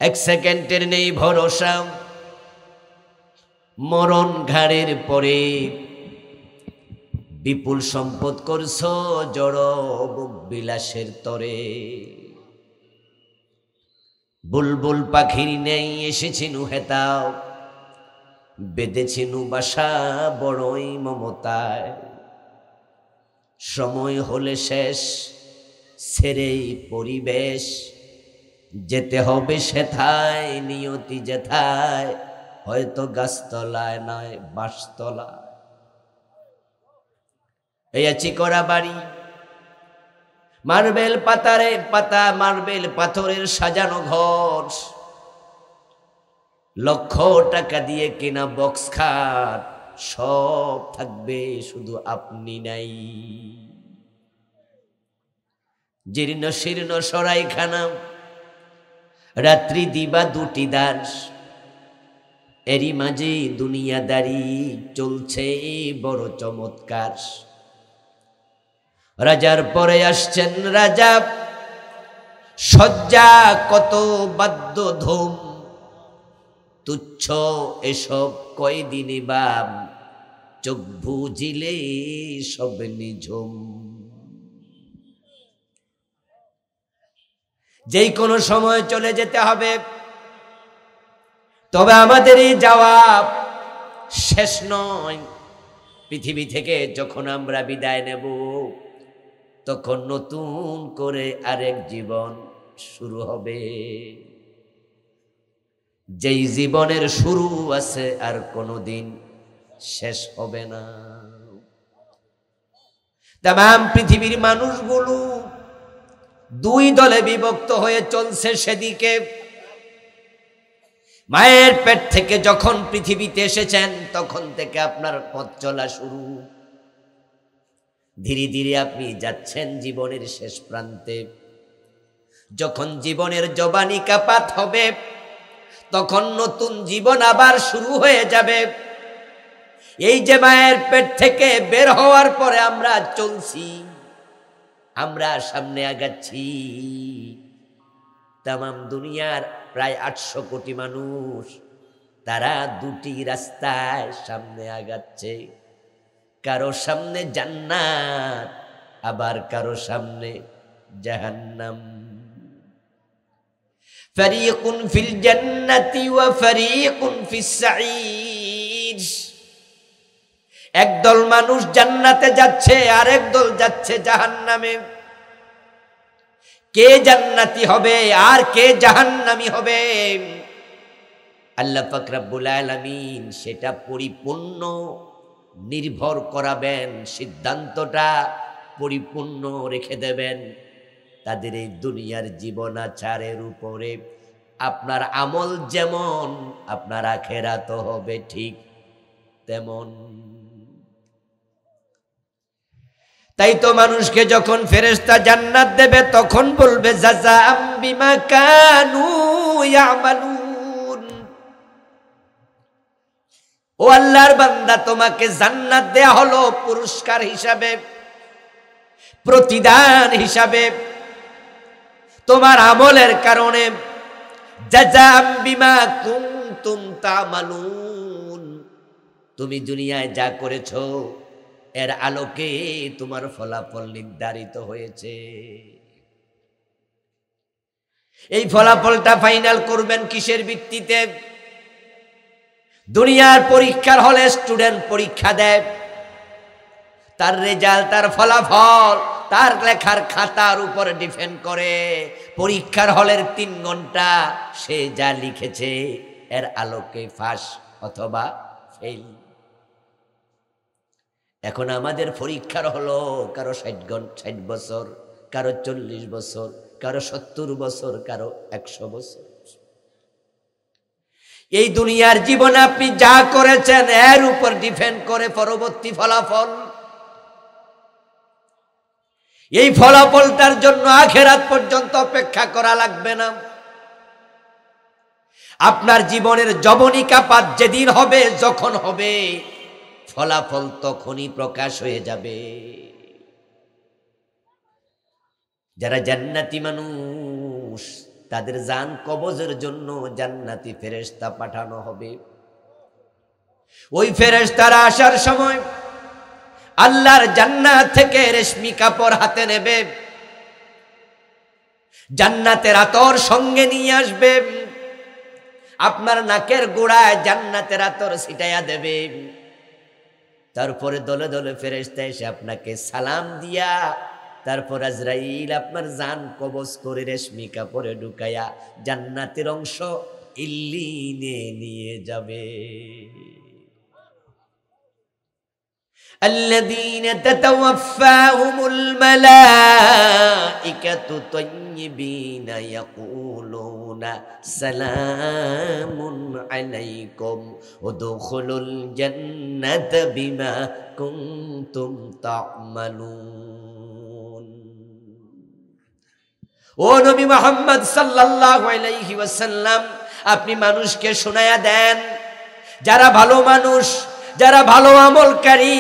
এক সেকেন্ডের নেই ভরসা, মরণ ঘাড়ের পরে। বিপুল সম্পদ করছো জড় বিলাসের তরে। বুলবুল পাখির নেই এসেছিনু হেতাও, বেঁধেছিনু বাসা বড়ই মমতায়। সময় হলে শেষ, ছেড়েই পরিবেশ, যেতে হবে সেথায় নিয়তি যেথায়, হয়তো গাছতলায় নয় বাঁশতলায়। এই চিকরা বাড়ি, মার্বেল পাতারে পাতা, মার্বেল পাথরের সাজানো ঘর, লক্ষ টাকা দিয়ে কেনা বক্স খাট, সব থাকবে শুধু আপনি নাই। জীর্ণ শীর্ণ সরাইখানা, রাত্রি দিবা দুটি দাস, এরই মাঝে দুনিয়াদারি চলছে বড় চমৎকার। রাজার পরে আসছেন রাজা, সজ্জা কত বাদ্য ধুম, তুচ্ছ এসব কয়দিনই বাম, চোখ বুঝিলে সব নিঝুম। যেই কোনো সময় চলে যেতে হবে, তবে আমাদের এই যাওয়া শেষ নয়। পৃথিবী থেকে যখন আমরা বিদায় নেব, তখন নতুন করে আরেক জীবন শুরু হবে। যেই জীবনের শুরু আছে আর কোনোদিন শেষ হবে না। তাম পৃথিবীর মানুষগুলো দুই দলে বিভক্ত হয়ে চলছে সেদিকে। মায়ের পেট থেকে যখন পৃথিবীতে এসেছেন, তখন থেকে আপনার পথ চলা শুরু। ধীরে ধীরে আপনি যাচ্ছেন জীবনের শেষ প্রান্তে। যখন জীবনের জবানিকাপাত হবে, তখন নতুন জীবন আবার শুরু হয়ে যাবে। এই যে মায়ের পেট থেকে বের হওয়ার পরে আমরা চলছি, আমরা সামনে আগাচ্ছি। তামাম দুনিয়ার প্রায় 800 কোটি মানুষ, তারা দুটি রাস্তায় সামনে আগাচ্ছে। কারো সামনে জান্নাত, আবার কারো সামনে জাহান্নাম। ফারিকুন ফিল জান্নাতি ওয়া ফারিকুন ফিস সাঈর। একদল মানুষ জান্নাতে যাচ্ছে, আর একদল যাচ্ছে জাহান্নামে। কে জান্নাতি হবে আর কে জাহান্নামী হবে, আল্লাহ পাক রব্বুল আলামিন সেটা পরিপূর্ণ নির্ভর করাবেন, সিদ্ধান্তটা পরিপূর্ণ রেখে দেবেন তাদের এই দুনিয়ার জীবনাচারের উপরে। আপনার আমল যেমন, আপনার আখিরাত হবে ঠিক তেমন। তাই তো মানুষকে যখন ফেরেশতা জান্নাত দেবে, তখন বলবে জাযাআম বিমা কানু ইয়ামালুন। ও আল্লাহর বান্দা, তোমাকে জান্নাত দেয়া হলো পুরস্কার হিসাবে, প্রতিদান হিসাবে, তোমার আমলের কারণে। জাযাআম বিমা কুনতুম তা'মালুন। তুমি দুনিয়ায় যা করেছো, এর আলোকে তোমার ফলাফল নির্ধারিত হয়েছে। এই ফলাফলটা ফাইনাল করবেন কিসের ভিত্তিতে? দুনিয়ার পরীক্ষার হলে স্টুডেন্ট পরীক্ষা দেয়, তার রেজাল্ট, তার ফলাফল তার লেখার খাতার উপর ডিপেন্ড করে। পরীক্ষার হলের 3 ঘন্টা সে যা লিখেছে, এর আলোকে পাস অথবা ফেল। এখন আমাদের পরীক্ষার হলো কারো 60 বছর, কারো 40 বছর, কারো 70 বছর, কারো 100 বছর। এই দুনিয়ার জীবনে আপনি যা করেছেন, এর উপর ডিপেন্ড করে পরবর্তী ফলাফল। এই ফলাফলটার জন্য আখিরাত পর্যন্ত অপেক্ষা করা লাগবে না। আপনার জীবনের যবনিকাপাত যেদিন হবে, যখন হবে, ফলাফল তখনই প্রকাশ হয়ে যাবে। যারা জান্নাতি মানুষ, তাদের জান কবজের জন্য জান্নাতি ফেরেশতা পাঠানো হবে। ওই ফেরেশতারা আসার সময় আল্লাহর জান্নাত থেকে রেশমি কাপড় হাতে নেবে, জান্নাতের আতর সঙ্গে নিয়ে আসবে, আপনার নাকের গোড়ায় জান্নাতের আতর ছিটাইয়া দেবে। তারপরে দলে দলে ফেরেশতা এসে আপনাকে সালাম দিয়া তারপর আজরাইল আপনার জান কবজ করে রেশমি কাপড়ে ঢুকাইয়া জান্নাতের অংশ ইল্লিনে নিয়ে যাবে। الذين تتوفاهم الملائكة طيبين يقولون سلام عليكم ادخلوا الجنة بما كنتم تعملون। ও নবী মুহাম্মদ সাল্লাল্লাহু আলাইহি ওয়াসাল্লাম, আপনি মানুষকে শোনায়া দেন, যারা ভালো মানুষ, যারা ভালো আমলকারী,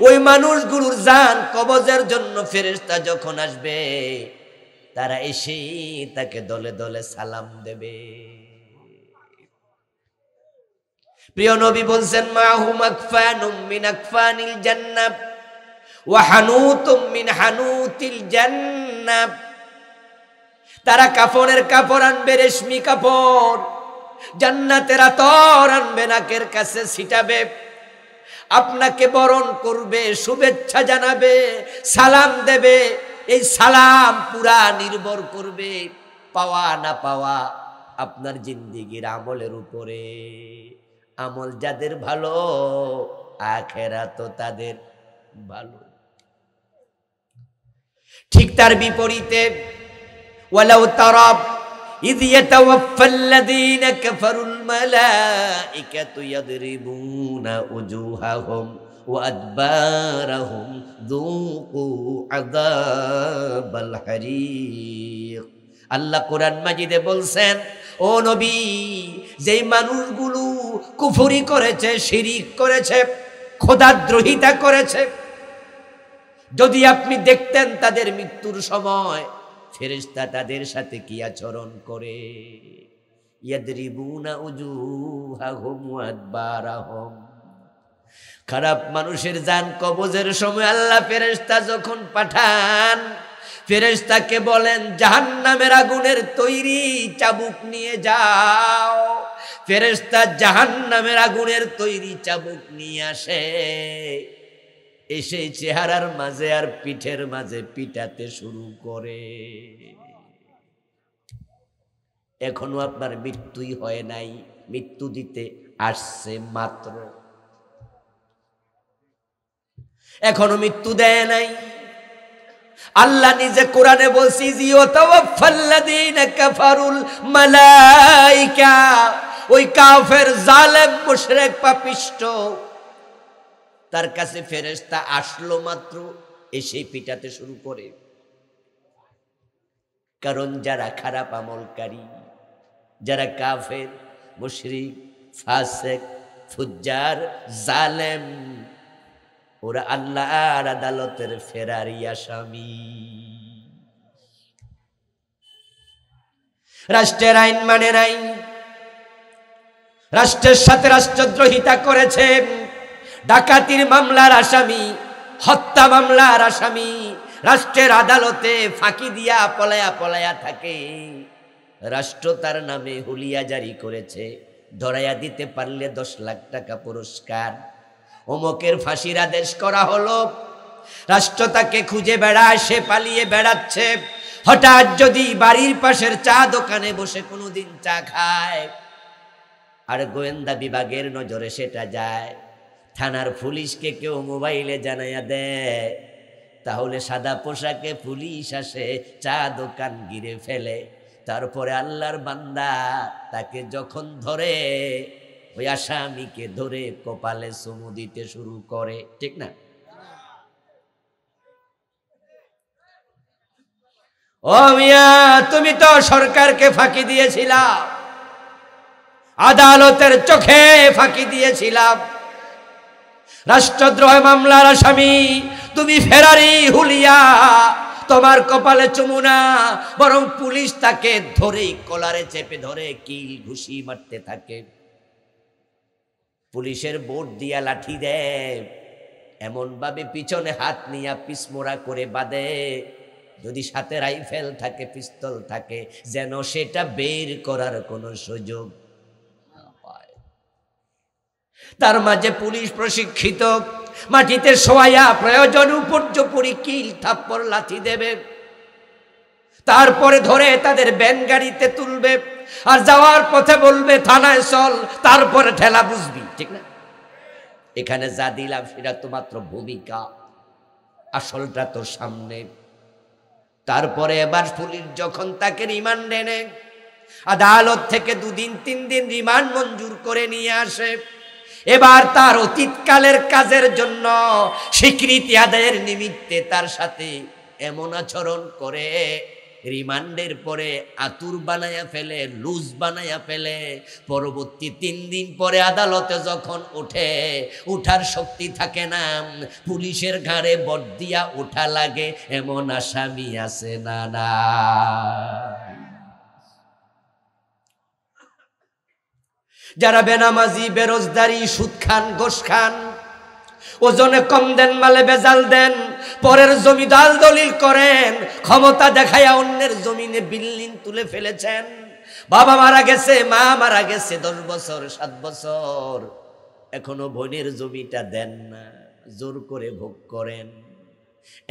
ওই মানুষগুলোর জান কবজের জন্য ফেরেশতা যখন আসবে তারা এসে তাকে দলে দলে সালাম দেবে। প্রিয় নবী বলছেন, মাহুম আকফানুম মিন আকফানিল জান্নাহ ওয়া হানুতুম মিন হানুতিল জান্নাহ। তারা কাফনের কাপড় আনবে, রেশমি কাপড়, জান্নাতের আতর আনবে, নাকের কাছে ছিটাবে, আপনাকে বরণ করবে, শুভেচ্ছা জানাবে, সালাম দেবে। এই সালাম পুরা নির্ভর করবে পাওয়া না পাওয়া আপনার জিন্দেগির আমলের উপরে। আমল যাদের ভালো, আখিরাত তাদের ভালো। ঠিক তার বিপরীতে, ওয়ালাউ তারা إذ يتوفى الذين كفروا الملائكة يضربون وجوههم وأدبارهم ذوقوا عذاب الحريق। আল্লাহ কোরআন মাজিদে বলছেন, ও নবী, যেই মানুষগুলো কুফরি করেছে, শিরিক করেছে, খোদাদ্রোহিতা করেছে, যদি আপনি দেখতেন তাদের মৃত্যুর সময় ফেরেশতা তাদের সাথে কি আচরণ করে। ইয়াদরিবুনা উজুহাহুম ওয়া আদবারাহুম। খারাপ মানুষের জান কবজের সময় আল্লাহ ফেরেশতা যখন পাঠান, ফেরেশতাকে বলেন জাহান্নামের আগুনের তৈরি চাবুক নিয়ে যাও। ফেরেশতা জাহান্নামের আগুনের তৈরি চাবুক নিয়ে আসে, এসে চেহারার মাঝে আর পিঠের মাঝে পিটাতে শুরু করে। এখনো আপনার মৃত্যুই হয় নাই, মৃত্যু দিতে আসছে মাত্র, এখনো মৃত্যু দেয় নাই। আল্লাহ নিজে কোরআনে বলছি, ইয়াতাওয়াফাল্লাযীনা কাফারুল মালায়েকা। ওই কাফের, জালেম, মুশরিক, পাপিষ্ঠ, তার কাছে ফেরেশতা আসলো মাত্র এসে পিটাতে শুরু করে। কারণ যারা খারাপ আমলকারী, যারা কাফের, মুশরিক, ফাসিক, ফুজ্জার, জালেম, ওরা আল্লাহর আদালতের ফেরারি আসামি। রাষ্ট্রের আইন মানে নাই, রাষ্ট্রের সাথে রাষ্ট্রদ্রোহিতা করেছে, ডাকাতির মামলার আসামি, হত্যা মামলার আসামি, রাষ্ট্রের আদালতে ফাঁকি দিয়া পলায়া পলায়া থাকে। রাষ্ট্র তার নামে হুলিয়া জারি করেছে, ধরাইয়া দিতে পারলে 10 লাখ টাকা পুরস্কার, অমুকের ফাঁসির আদেশ করা হলো। রাষ্ট্র তাকে খুঁজে বেড়ায়, সে পালিয়ে বেড়াচ্ছে। হঠাৎ যদি বাড়ির পাশের চা দোকানে বসে কোনোদিন চা খায়, আর গোয়েন্দা বিভাগের নজরে সেটা যায়, থানার পুলিশকে কেউ মোবাইলে জানাইয়া দেয়, তাহলে সাদা পোশাকে পুলিশ আসে, চা দোকান ঘিরে ফেলে। তারপরে আল্লাহর বান্দা তাকে যখন ধরে, ওই আসামিকে ধরে কপালে চুমু দিতে শুরু করে, ঠিক না? ও মিয়া, তুমি তো সরকারকে ফাঁকি দিয়েছিলাম, আদালতের চোখে ফাঁকি দিয়েছিলাম, রাষ্ট্রদ্রোহ মামলার আসামি তুমি, ফেরারি হুলিয়া, তোমার কপালে চুমু না, বরং পুলিশ তাকে ধরেই কলারে চেপে ধরে কিল ঘুষি মারতে থাকে। পুলিশের বোর্ড দিয়া লাঠি দেয়, এমন ভাবে পিছনে হাত নিয়া পিছমোড়া করে বাঁধে, যদি সাথে রাইফেল থাকে, পিস্তল থাকে, যেন সেটা বের করার কোনো সুযোগ না পায়। তার মাঝে পুলিশ প্রশিক্ষিত, মাটিতে শোয়াইয়া প্রয়োজন উপর্যুপরি কিল থাপ্পড় লাথি দেবে, তারপরে ধরে তাদের ভ্যান গাড়িতে তুলবে, আর যাওয়ার পথে বলবে থানায় চল, তারপরে ঠেলা বুঝবি, ঠিক না? এখানে যা দিলাম সেটা তো মাত্র ভূমিকা, আসলটা তোর সামনে। তারপরে এবার পুলিশ যখন তাকে রিমান্ডে নেয়, আদালত থেকে 2 দিন 3 দিন রিমান্ড মঞ্জুর করে নিয়ে আসে, এবার তার অতীতকালের কাজের জন্য স্বীকৃতি আদায়ের নিমিত্তে তার সাথে এমন আচরণ করে, রিমান্ডের পরে আতুর বানায়া ফেলে, লুজ বানায়া ফেলে। পরবর্তী 3 দিন পরে আদালতে যখন ওঠে, উঠার শক্তি থাকে না, পুলিশের ঘাড়ে বট দিয়া ওঠা লাগে, এমন আসামি আছে না? না, যারা বেনামাজি, বেরোজগারি, সুদ খান, ঘোষ খান, ওজনে কম দেন, মালে বেজাল দেন, পরের জমি দাল দলিল করেন, ক্ষমতা দেখায়া অন্যের জমিনে বিল্ডিং তুলে ফেলেছেন, বাবা মারা গেছে, মা মারা গেছে 10 বছর 7 বছর, এখনো বোনের জমিটা দেন না, জোর করে ভোগ করেন।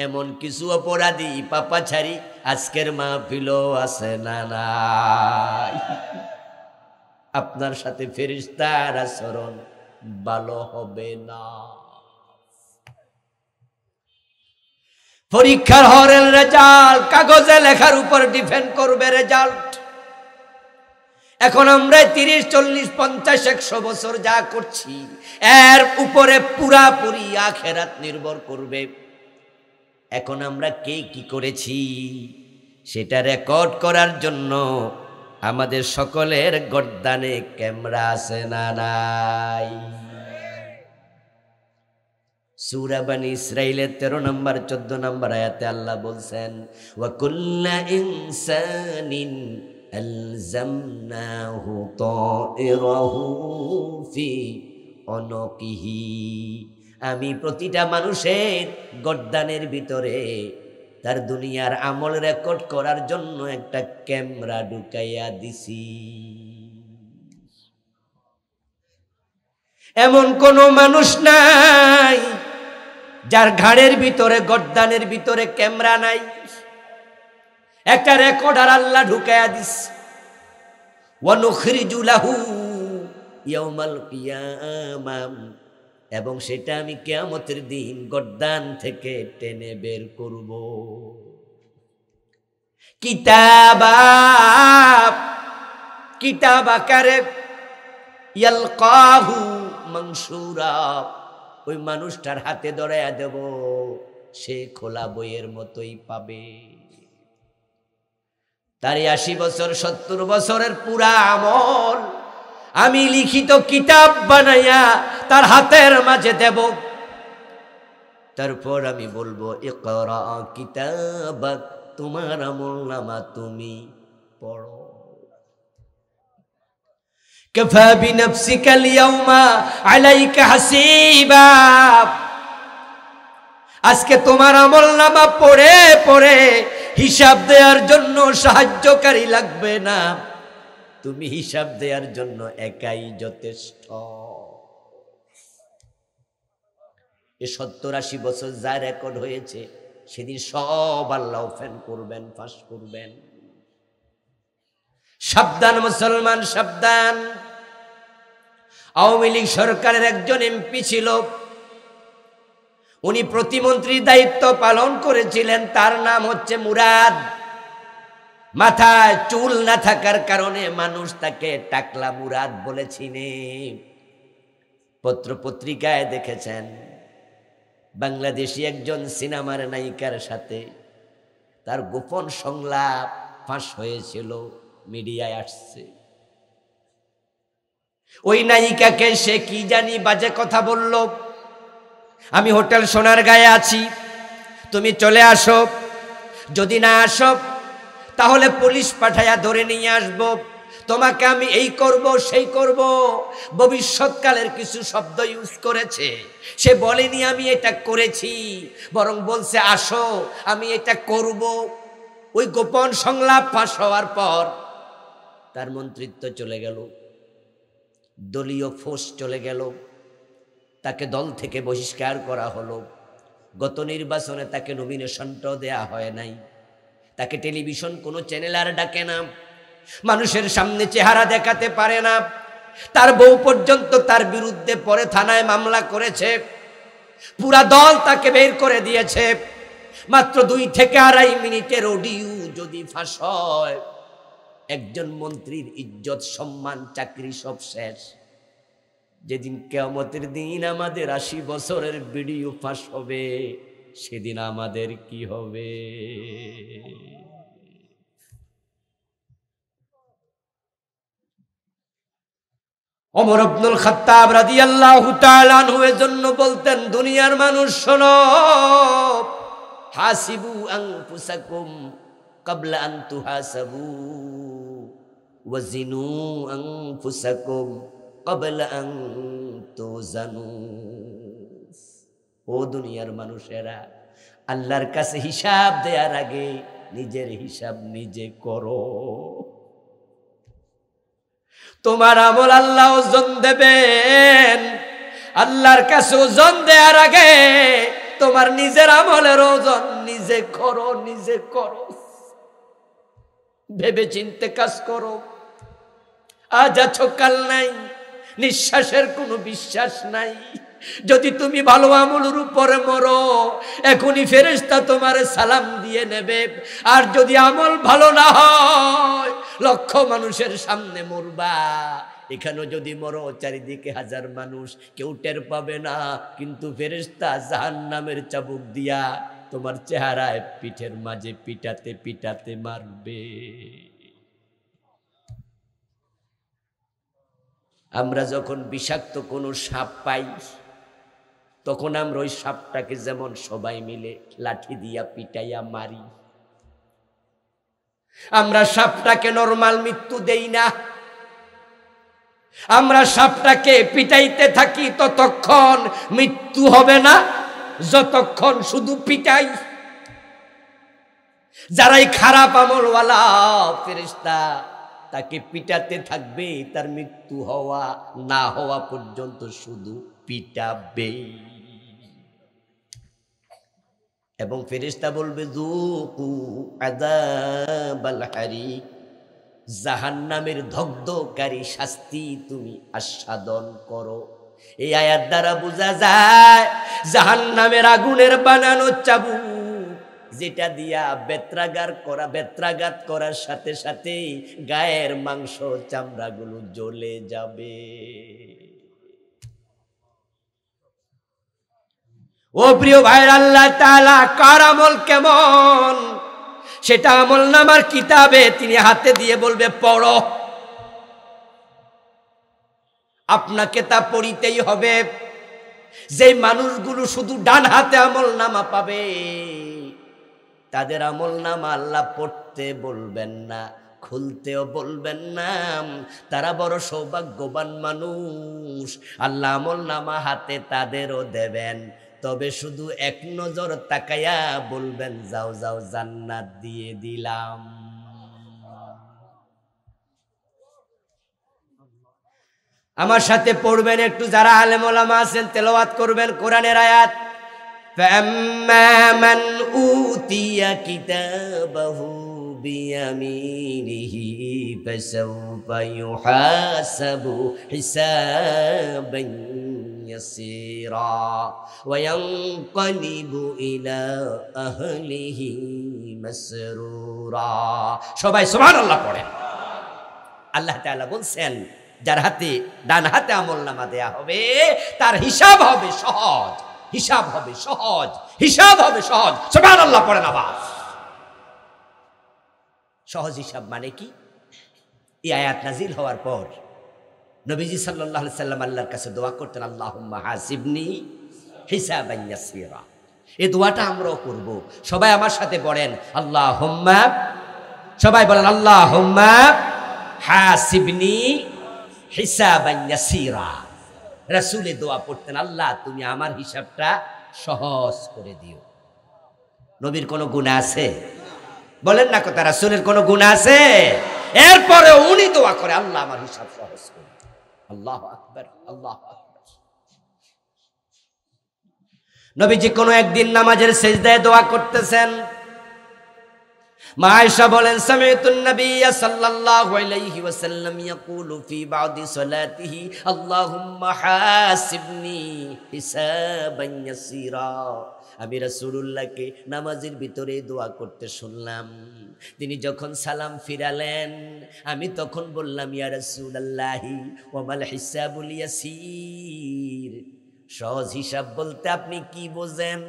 এমন কিছু অপরাধী পাপাছাড়ি আজকের মাহফিলও আছে না? নাই। আপনার সাথে ফেরেশতার আচরণ ভালো হবে না। পরীক্ষার হলের রেজাল্ট কাগজে লেখার উপর ডিপেন্ড করবে রেজাল্ট। এখন আমরা 30, 40, 50, 100 বছর যা করছি, এর উপরে পুরাপুরি আখিরাত নির্ভর করবে। এখন আমরা কে কি করেছি সেটা রেকর্ড করার জন্য আমাদের সকলের গর্দানে ক্যামেরা আছে না? নাই। সূরা বনী ইসরাঈলের 13 নম্বর 14 নম্বর আয়াতে আল্লাহ বলছেন, ওয়া কুল্লা ইনসানিন আলজামনাহু তাইরাহু ফি উনুকিহি। আমি প্রতিটা মানুষের গর্দানের ভিতরে তার দুনিয়ার আমল রেকর্ড করার জন্য একটা ক্যামেরা ঢুকাইয়া দিছি। এমন কোন মানুষ নাই যার ঘাড়ের ভিতরে, গর্দানের ভিতরে ক্যামেরা নাই। একটা রেকর্ডার আল্লাহ ঢুকাইয়া দিস। ওয়া নুখরিজু লাহু ইয়াউমাল কিয়ামাম, এবং সেটা আমি কিয়ামতের দিন গর্দান থেকে টেনে বের করব। কিতাব আকারে ইয়ালকাহু মানসুরা, ওই মানুষটার হাতে ধরাইয়া দেব, সে খোলা বইয়ের মতোই পাবে। তার 80 বছর 70 বছরের পুরা আমল আমি লিখিত কিতাব বানাইয়া তার হাতের মাঝে দেব। তারপর আমি বলবো, ইকরা কিতাবাক, তোমার আমলনামা তুমি পড়ো। কাফা বিনাফসিকা আল-ইয়াওমা আলাইকা হাসিবা, আজকে তোমার আমলনামা পড়ে পড়ে হিসাব দেওয়ার জন্য সাহায্যকারী লাগবে না, তুমি হিসাব দেওয়ার জন্য একাই যথেষ্ট। এ 70-80 বছর যা রেকর্ড হয়েছে, সেদিন সব আল্লাহ ওপেন করবেন, ফাঁস করবেন। সাবধান মুসলমান, সাবধান। আওয়ামী লীগ সরকারের একজন এমপি ছিল, উনি প্রতিমন্ত্রীর দায়িত্ব পালন করেছিলেন। তার নাম হচ্ছে মুরাদ। মাথায় চুল না থাকার কারণে মানুষ তাকে টাকলা মুরাদ বলে চিনে। পত্র পত্রিকায় দেখেছেন, বাংলাদেশি একজন সিনেমার নায়িকার সাথে তার গোপন সংলাপ ফাঁস হয়েছিল, মিডিয়ায় আসছে। ওই নায়িকাকে সে কি জানি বাজে কথা বলল, আমি হোটেল সোনারগাঁয়ে আছি, তুমি চলে আসো, যদি না আসো তাহলে পুলিশ পাঠায়া ধরে নিয়ে আসব, তোমাকে আমি এই করব সেই করব। ভবিষ্যৎকালের কিছু শব্দ ইউজ করেছে, সে বলেনি আমি এটা করেছি, বরং বলছে আসো আমি এটা করব। ওই গোপন সংলাপ ফাঁস হওয়ার পর তার মন্ত্রিত্ব চলে গেল, দলীয় ফোর্স চলে গেল, তাকে দল থেকে বহিষ্কার করা হলো। গত নির্বাচনে তাকে নমিনেশনটাও দেয়া হয় নাই, তাকে টেলিভিশন কোনো চ্যানেল আর ডাকে না, মানুষের সামনে চেহারা দেখাতে পারে না। তার বউ পর্যন্ত তার বিরুদ্ধে পরে থানায় মামলা করেছে, পুরা দল তাকে বের করে দিয়েছে। মাত্র 2 থেকে 2.5 মিনিটের অডিও যদি ফাঁস হয়, একজন মন্ত্রীর ইজ্জত সম্মান চাকরি সব শেষ। যেদিন কিয়ামতের দিন আমাদের 80 বছরের ভিডিও ফাঁস হবে, সেদিন আমাদের কি হবে? ওমর ইবনুল খাত্তাব রাদিয়াল্লাহু তাআলা আনহু এর জন্য বলতেন, দুনিয়ার মানুষ শোনো, হাসিবু আনফুসাকুম ক্বাবলা আন তুহাসাবু ওয়াজিনু আনফুসাকুম ক্বাবলা আন তুজানু। ও দুনিয়ার মানুষেরা, আল্লাহর কাছে হিসাব দেওয়ার আগে নিজের হিসাব নিজে করো। তোমার আমল আল্লাহ ওজন দেবেন, আল্লাহর কাছে ওজন দেওয়ার আগে তোমার নিজের আমলের ওজন নিজে করো, নিজে করো, ভেবে চিন্তে কাজ করো। আজ আছো কাল নাই, নিঃশ্বাসের কোনো বিশ্বাস নাই। যদি তুমি ভালো আমলের উপরে মরো, এখনই ফেরেশতা তোমার সালাম দিয়ে নেবে। আর যদি আমল ভালো না হয়, লক্ষ মানুষের সামনে মরবা, এখানেও যদি মরো চারিদিকে 1000 মানুষ, কেউ টের পাবে না, কিন্তু ফেরেশতা জাহান্নামের চাবুক দিয়া তোমার চেহারায় পিঠের মাঝে পিটাতে পিটাতে মারবে। আমরা যখন বিষাক্ত কোনো সাপ পাই, তখন আমরা ওই সাপটাকে যেমন সবাই মিলে লাঠি দিয়া পিটাইয়া মারি। আমরা সাপটাকে নরমাল মৃত্যু দেই না, আমরা সাপটাকে পিটাইতে থাকি ততক্ষণ মৃত্যু হবে না, যতক্ষণ শুধু পিটাই। যারাই খারাপ আমলওয়ালা ফেরেশতা তাকে পিটাতে থাকবে, তার মৃত্যু হওয়া না হওয়া পর্যন্ত শুধু পিটাবে। এবং ফেরেশতা বলবে, যুকু আযাবাল হারিক, জাহান্নামের দগ্ধকারী শাস্তি তুমি আস্বাদন করো। এই আয়াত দ্বারা বোঝা যায় জাহান্নামের আগুনের বানানো চাবুক, যেটা দিয়া বেত্রাঘাত করার সাথে সাথে গায়ের মাংস চামড়াগুলো জ্বলে যাবে। ও প্রিয় ভাইয়ের, আল্লাহ তাআলা কার আমল কেমন সেটা আমলনামার কিতাবে তিনি হাতে দিয়ে বলবে পড়ো। আপনাকে তা পড়িতেই হবে। যে মানুষগুলো শুধু ডান হাতে আমলনামা পাবে, তাদের আমলনামা আল্লাহ পড়তে বলবেন না, খুলতেও বলবেন না। তারা বড় সৌভাগ্যবান মানুষ, আল্লাহ আমলনামা হাতে তাদেরও দেবেন। তবে শুধু এক নজর তাকায়া বলবেন, যাও যাও জান্নাত দিয়ে দিলাম। আমার সাথে পড়বেন একটু, যারা আলেম ওলামা আছেন তেলাওয়াত করবেন কোরআনের আয়াত। فَأَمَّا مَنْ أُوتِيَ كِتَابَهُ بِيَمِينِهِ فَسَوْفَ يُحَاسَبُ حِسَابًا يَسِيرًا وَيَنقَلِبُ إِلَى أَهْلِهِ مسرورا। সবাই সুবহানাল্লাহ পড়েন। আল্লাহ তাআলা বলছেন, যার হাতে ডান হাতে আমলনামা দেয়া হবে তার হিসাব হবে সহজ, হিসাব হবে সহজ, হিসাব হবে সহজ। সুবহানাল্লাহ পড়েন আবার। সহজ হিসাব মানে কি? এই আয়াত নাজিল হওয়ার পর নবীজি সাল্লাল্লাহু আলাইহি সাল্লাম আল্লাহর কাছে দোয়া করতেন, আল্লাহুম্মা হাসিবনি হিসাবান ইয়াসীরা। এই দোয়াটা আমরাও করব। সবাই আমার সাথে পড়েন আল্লাহুম্মা, সবাই বলেন আল্লাহুম্মা হাসিবনি হিসাবান ইয়াসীরা। রাসূল দোয়া পড়তেন, আল্লাহ তুমি আমার হিসাবটা সহজ করে দিও। নবীর কোনো গুনাহ আছে? বলেন না কথা, রাসূলের কোনো গুনাহ আছে? এরপরে উনি দোয়া করে আল্লাহ আমার হিসাব সহজ করে। আল্লাহু আকবার, আল্লাহু আকবার। নবীজি কোনো একদিন নামাজের সিজদায় দোয়া করতেছেন। মা আয়েশা বলেন, সামিতুন নাবিয়্য সাল্লাল্লাহু আলাইহি ওয়াসাল্লাম ইয়াকুলু ফি বাদি সালাতিহি আল্লাহুম্মা হাসিবনি হিসাবান ইয়াসীরা। আমি রাসূলুল্লাহকে নামাজের ভিতরে দোয়া করতে শুনলাম। তিনি যখন সালাম ফিরালেন, আমি তখন বললাম, ইয়া রাসূলুল্লাহি ওয়া মাল হিসাবুল ইয়াসীর। সহজ হিসাব বলতে আপনি কি বোঝেন?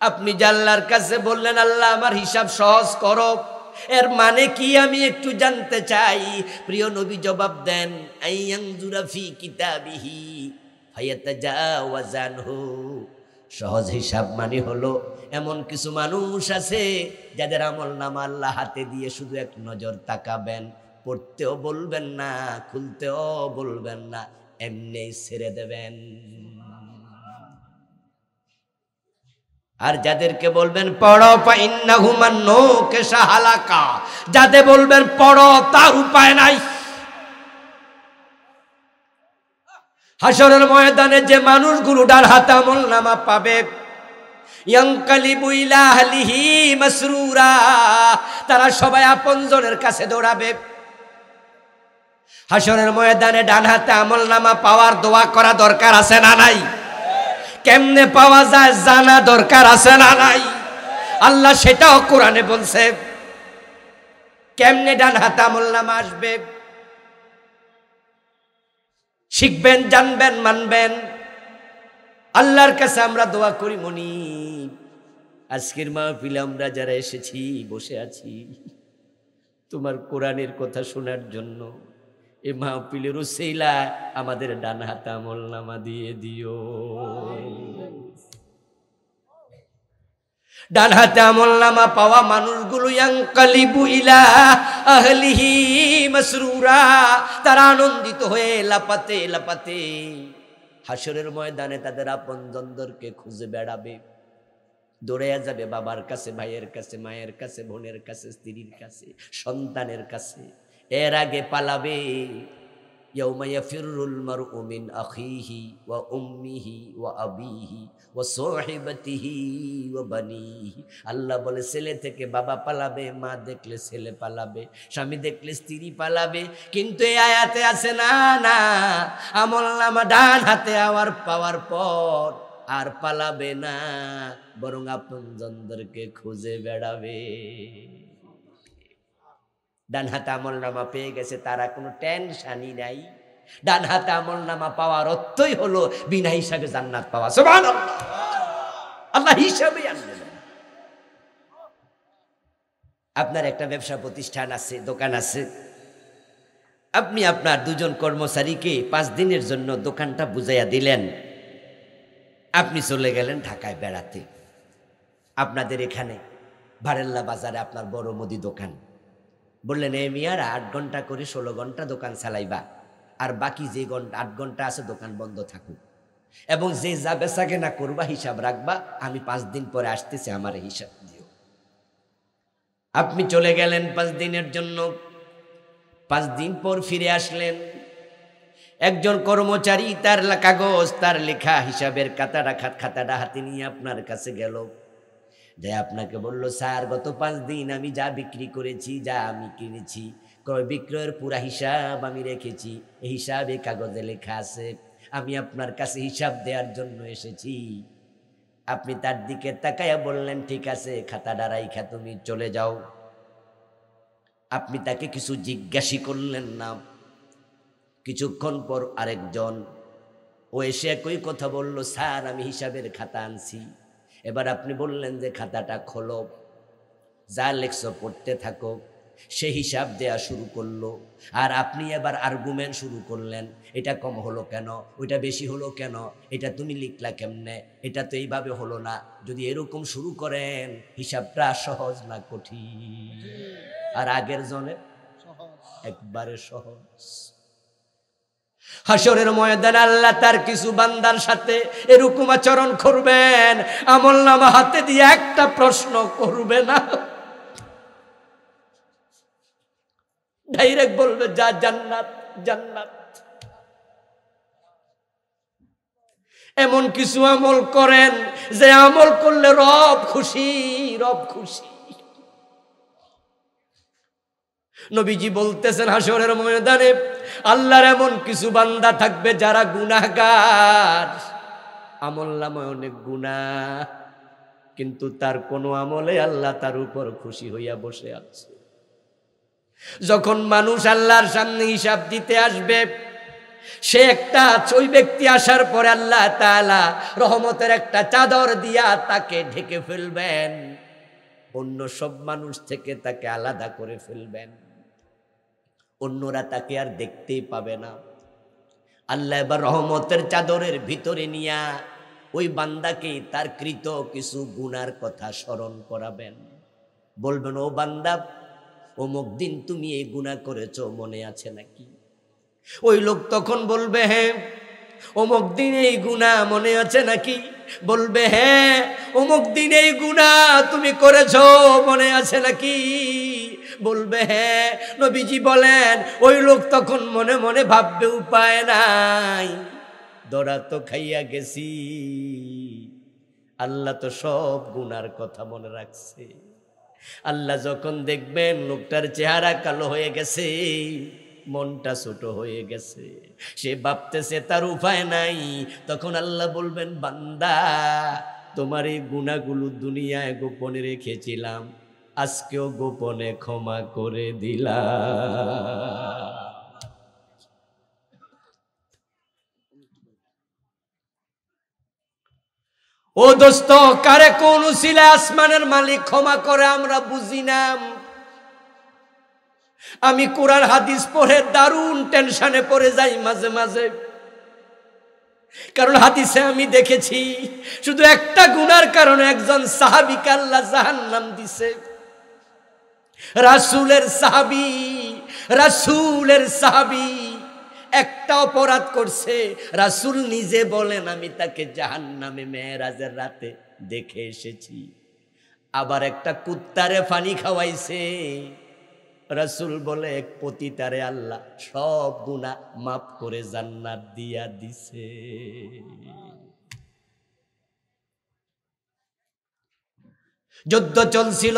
আপনি যে আল্লাহর কাছে বললেন আল্লাহ আমার হিসাব সহজ করো, এর মানে কি আমি একটু জানতে চাই। প্রিয় নবী জবাব দেন, আইয়ানজুরা ফি কিতাবিহি ফায়াতাজাওয়াজ আনহু। সহজ হিসাব মানে হলো এমন কিছু মানুষ আছে যাদের আমলনামা আল্লাহ হাতে দিয়ে শুধু এক নজর তাকাবেন, পড়তেও বলবেন না, খুলতেও বলবেন না, এমনি ছেড়ে দেবেন। আর যাদেরকে বলবেন পড়ো ফাইন্নাহু মান নুকিশা হালাকা, যাদের বলবেন পড়ো তার উপায় নাই। হাসরের ময়দানে যে মানুষগুলো ডান হাতে আমলনামা পাবে, ইয়ানকালিবু ইলা আহলিহি মাসরুরা, তারা সবাই আপনজনের কাছে দৌড়াবে। হাসরের ময়দানে ডান হাতে আমলনামা পাওয়ার দোয়া করা দরকার আছে না নাই? কেমনে পাওয়া যায় জানা দরকার আছে না নাই? আল্লাহ সেটাও কোরআনে বলছে। কেমনে ডান হাতে আমলনামা আসবে? শিখবেন, জানবেন, মানবেন। আল্লাহর কাছে আমরা দোয়া করি মনি। আজকের মাহফিলে আমরা যারা এসেছি, বসে আছি তোমার কোরআনের কথা শোনার জন্য, এই মাহফিলের উসিলায় আমাদের ডান হাতে আমলনামা দিয়ে দিও। ডান হাতে আমলনামা পাওয়া মানুষগুলো ইয়ানকালিবু ইলা আহলিহি মাসরুরা, তারা আনন্দিত হয়ে লাপাতে লাপাতে হাসরের ময়দানে তাদের আপনজনদেরকে খুঁজে বেড়াবে, দৌড়ে যাবে বাবার কাছে, ভাইয়ের কাছে, মায়ের কাছে, বোনের কাছে, স্ত্রীর কাছে, সন্তানের কাছে। এর আগে পালাবে। ইয়াউমা ইয়াফিরুল মারউ মিন আখিহি ওয়া উম্মিহি ওয়া আবিহি ওয়া সাহিবাতিহি ওয়া বানিহি। আল্লাহ বলে ছেলে থেকে বাবা পালাবে, মা দেখলে ছেলে পালাবে, স্বামী দেখলে স্ত্রী পালাবে। কিন্তু এই আয়াতে আছে না, না, আমলনামা ডান হাতে পাওয়ার পর আর পালাবে না, বরং আপনজনদেরকে খুঁজে বেড়াবে। ডান হাতে আমলনামা পেয়ে গেছে, তারা কোনো টেনশনই নাই। ডান হাতে আমলনামা পাওয়ার অর্থই হলো বিনা হিসাবে জান্নাত পাওয়া। সুবহানাল্লাহ, আল্লাহ হিসাবে আনলেন। আপনার একটা ব্যবসা প্রতিষ্ঠান আছে, দোকান আছে, আপনি আপনার দুজন কর্মচারীকে 5 দিনের জন্য দোকানটা বুঝাইয়া দিলেন। আপনি চলে গেলেন ঢাকায় বেড়াতে। আপনাদের এখানে বারেল্লা বাজারে আপনার বড় মুদি দোকান। বললেন এ মিয়ার 8 ঘন্টা করে 16 ঘন্টা দোকান চালাইবা, আর বাকি যে 8 ঘন্টা আছে দোকান বন্ধ থাকুক, এবং যে যা বেচা কেনা করবা হিসাব রাখবা, আমি 5 দিন পরে আসতেছি, আমার হিসাব দিও। আপনি চলে গেলেন 5 দিনের জন্য। 5 দিন পর ফিরে আসলেন। একজন কর্মচারী তার কাগজ, তার লেখা হিসাবের খাতাটা হাতে নিয়ে আপনার কাছে গেল। যে আপনাকে বলল, স্যার গত 5 দিন আমি যা বিক্রি করেছি, যা আমি কিনেছি, ক্রয় বিক্রয়ের পুরা হিসাব আমি রেখেছি, এই হিসাবে কাগজে লেখা আছে, আমি আপনার কাছে হিসাব দেওয়ার জন্য এসেছি। আপনি তার দিকে তাকায়া বললেন, ঠিক আছে, খাতাটা রাইখা তুমি চলে যাও। আপনি তাকে কিছু জিজ্ঞাসা করলেন না। কিছুক্ষণ পর আরেকজন ও এসে একই কথা বলল, স্যার আমি হিসাবের খাতা আনছি। এবার আপনি বললেন যে খাতাটা খোলো, যা লেখছো পড়তে থাকো। সে হিসাব দেয়া শুরু করলো, আর আপনি এবার আর্গুমেন্ট শুরু করলেন, এটা কম হলো কেন, ওইটা বেশি হলো কেন, এটা তুমি লিখলা কেমনে, এটা তো এইভাবে হলো না। যদি এরকম শুরু করেন, হিসাবটা সহজ না কঠিন? আর আগের জনে একবারে সহজ। হাসরের ময়দানে আল্লাহ তার কিছু বান্দার সাথে এরকম আচরণ করবেন, আমলনামা হাতে দিয়ে একটা প্রশ্ন করবে না, ডাইরেক্ট বলবে যা জান্নাত জান্নাত। এমন কিছু আমল করেন যে আমল করলে রব খুশি, রব খুশি। নবীজি বলতেছেন হাসরের ময়দানে আল্লাহর এমন কিছু বান্দা থাকবে যারা গুনাহগার, আমলনামায় অনেক গুনাহ, কিন্তু তার কোনো আমলে আল্লাহ তার উপর খুশি হইয়া বসে আছে। যখন মানুষ আল্লাহর সামনে হিসাব দিতে আসবে, সে একটা ওই ব্যক্তি আসার পরে আল্লাহ তাআলা রহমতের একটা চাদর দিয়া তাকে ঢেকে ফেলবেন, অন্য সব মানুষ থেকে তাকে আলাদা করে ফেলবেন, অন্যরা তাকে আর দেখতেই পাবে না। আল্লাহ এবার রহমতের চাদরের ভিতরে নিয়া ওই বান্দাকে তার কৃত কিছু গুনার কথা স্মরণ করাবেন, বলবেন ও বান্দা, অমুক দিন তুমি এই গুনাহ করেছো, মনে আছে নাকি? ওই লোক তখন বলবে হ্যাঁ। অমুক দিন এই গুনাহ মনে আছে নাকি? বলবে হ্যাঁ। অমুক দিন এই গুনাহ তুমি করেছো, মনে আছে নাকি? বলবে হ্যাঁ। নবীজি বলেন ওই লোক তখন মনে মনে ভাববে উপায় নাই, দড়া তো খাইয়া গেছি, আল্লাহ তো সব গুনার কথা মনে রাখছে। আল্লাহ যখন দেখবেন লোকটার চেহারা কালো হয়ে গেছে, মনটা ছোট হয়ে গেছে, সে ভাবতেছে তার উপায় নাই, তখন আল্লাহ বলবেন বান্দা, তোমার এই গুনাহগুলো দুনিয়ায় গোপনে রেখেছিলাম, আজকেও গোপনে ক্ষমা করে দিলাম। ও দোস্ত, কারে কোন উসিলায় আসমানের মালিক ক্ষমা করে আমরা বুঝি না। আমি কোরআন হাদিস পড়ে দারুণ টেনশনে পড়ে যাই মাঝে মাঝে, কারণ হাদিসে আমি দেখেছি শুধু একটা গুনার কারণে একজন সাহাবীকে আল্লাহ জাহান্নাম দিছে। রাসূলের সাহাবী একটা অপরাধ করছে, রাসূল নিজে বলেন আমি তাকে জাহান্নামে মেরাজের রাতে দেখে এসেছি। আবার একটা কুত্তারে পানি খাওয়াইছে, রাসূল বলে এক পতিতারে আল্লাহ সব গুনাহ মাফ করে জান্নাত দিয়া দিছে। যুদ্ধ চলছিল,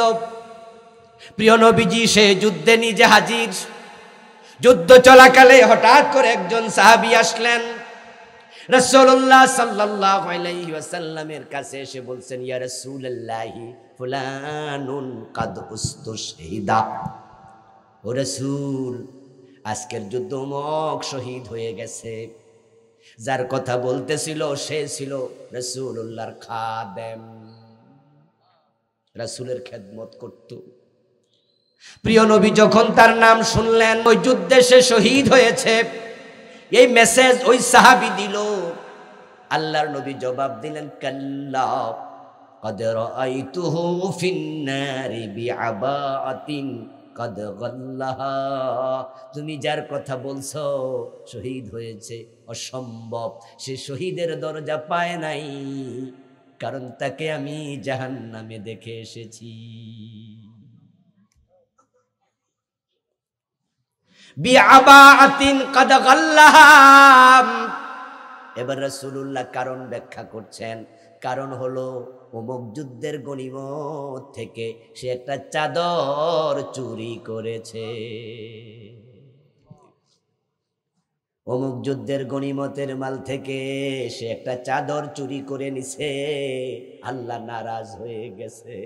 প্রিয় নবীজি সে যুদ্ধে নিজে হাজির। যুদ্ধ চলাকালে হঠাৎ করে একজন সাহাবী আসলেন, রাসূলুল্লাহ সাল্লাল্লাহু আলাইহি ওয়াসাল্লামের কাছে এসে বলছেন, ইয়া রাসূলুল্লাহ ফুলানুন কাদ উস্তুশহিদা, ও রাসূল আজকের যুদ্ধ অমুক শহীদ হয়ে গেছে। যার কথা বলতেছিল সে ছিল রাসূলুল্লাহর খাদেম, রাসূলের খেদমত করত। প্রিয় নবী যখন তার নাম শুনলেন, ওই যুদ্ধে সে শহীদ হয়েছে, এই মেসেজ ওই সাহাবী দিল। আল্লাহর নবী জবাব দিলেন, কাল্লা কদ রাআইতুহু ফিন্নারি বিআবাআতিন কদ গাল্লাহা, তুমি যার কথা বলছো শহীদ হয়েছে, অসম্ভব, সে শহীদের দরজা পায় নাই, কারণ তাকে আমি জাহান্নামে দেখে এসেছি। বিআবাআতিন কদ গাল্লাহা। এবার রাসূলুল্লাহ কারণ ব্যাখ্যা করছেন, কারণ হলো অমুক যুদ্ধের গনিমত থেকে সে একটা চাদর চুরি করেছে। অমুক যুদ্ধের গনিমতের মাল থেকে সে একটা চাদর চুরি করে নিছে, আল্লাহ নারাজ হয়ে গেছে,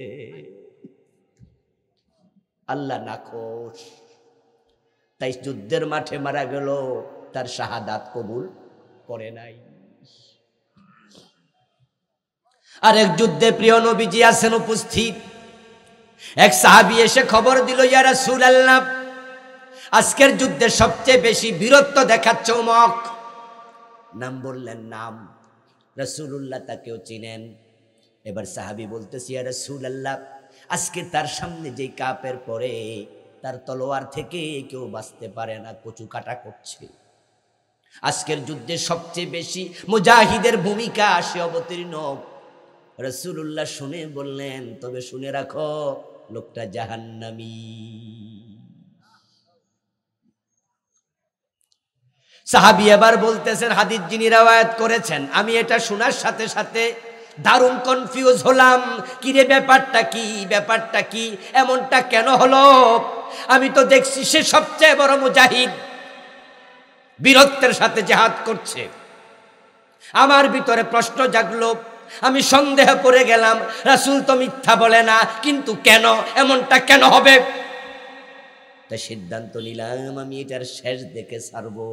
আল্লাহ নাখোশ। তাই যুদ্ধের মাঠে মারা গেল, তার শাহাদাত কবুল করে নাই। আরেক যুদ্ধে প্রিয় নবীজি আছেন উপস্থিত, এক সাহাবী এসে খবর দিল, ইয়া রাসূলুল্লাহ, আজকের যুদ্ধে সবচেয়ে বেশি বীরত্ব দেখাচ্ছে অমুক। নাম বললেন, নাম। রাসূলুল্লাহ তাকেও চিনেন। এবার সাহাবী বলতেছে, ইয়া রাসূলুল্লাহ, আজকে তার সামনে যেই কাপের পরে তার তলোয়ার থেকে কেউ বাঁচতে পারে না, কচু কাটা করছে। আজকের যুদ্ধে সবচেয়ে বেশি মুজাহিদের ভূমিকা সে অবতীর্ণ। রাসূলুল্লাহ শুনে বললেন, তবে শুনে রাখো, লোকটা জাহান্নামী। সাহাবী এবার বলতেছেন, হাদিস যিনি রওয়ায়াত করেছেন, আমি এটা শোনার সাথে সাথে দারুণ কনফিউজ হলাম। কিরে, ব্যাপারটা কি, ব্যাপারটা কি, এমনটা কেন হলো? আমি তো দেখছি সে সবচেয়ে বড় মুজাহিদ, বীরত্বের সাথে জিহাদ করছে। আমার ভিতরে প্রশ্ন জাগলো, আমি সন্দেহ করে গেলাম, রাসূল তো মিথ্যা বলে না, কিন্তু কেন, এমনটা কেন হবে? তাই সিদ্ধান্ত নিলাম, আমি এটার শেষ দেখে ছাড়বো।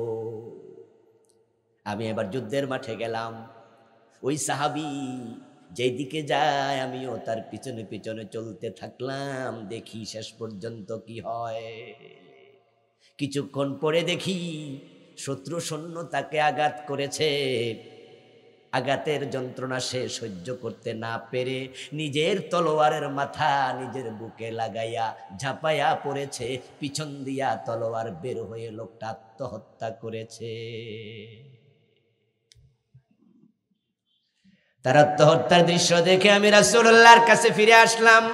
আমি এবার যুদ্ধের মাঠে গেলাম। ওই সাহাবী যেই দিকে যায় আমিও তার পিছনে পিছনে চলতে থাকলাম, দেখি শেষ পর্যন্ত কি হয়। কিছুক্ষণ পরে দেখি শত্রু সৈন্য তাকে আঘাত করেছে। আঘাতের যন্ত্রণা সে সহ্য করতে না পেরে নিজের তলোয়ারের মাথা নিজের বুকে লাগাইয়া ঝাঁপাইয়া পড়েছে। পিছন দিয়া তলোয়ার বের হয়ে লোকটা আত্মহত্যা করেছে। তার আত্মহত্যার দৃশ্য দেখে আমি রাসূলুল্লাহর কাছে ফিরে আসলাম।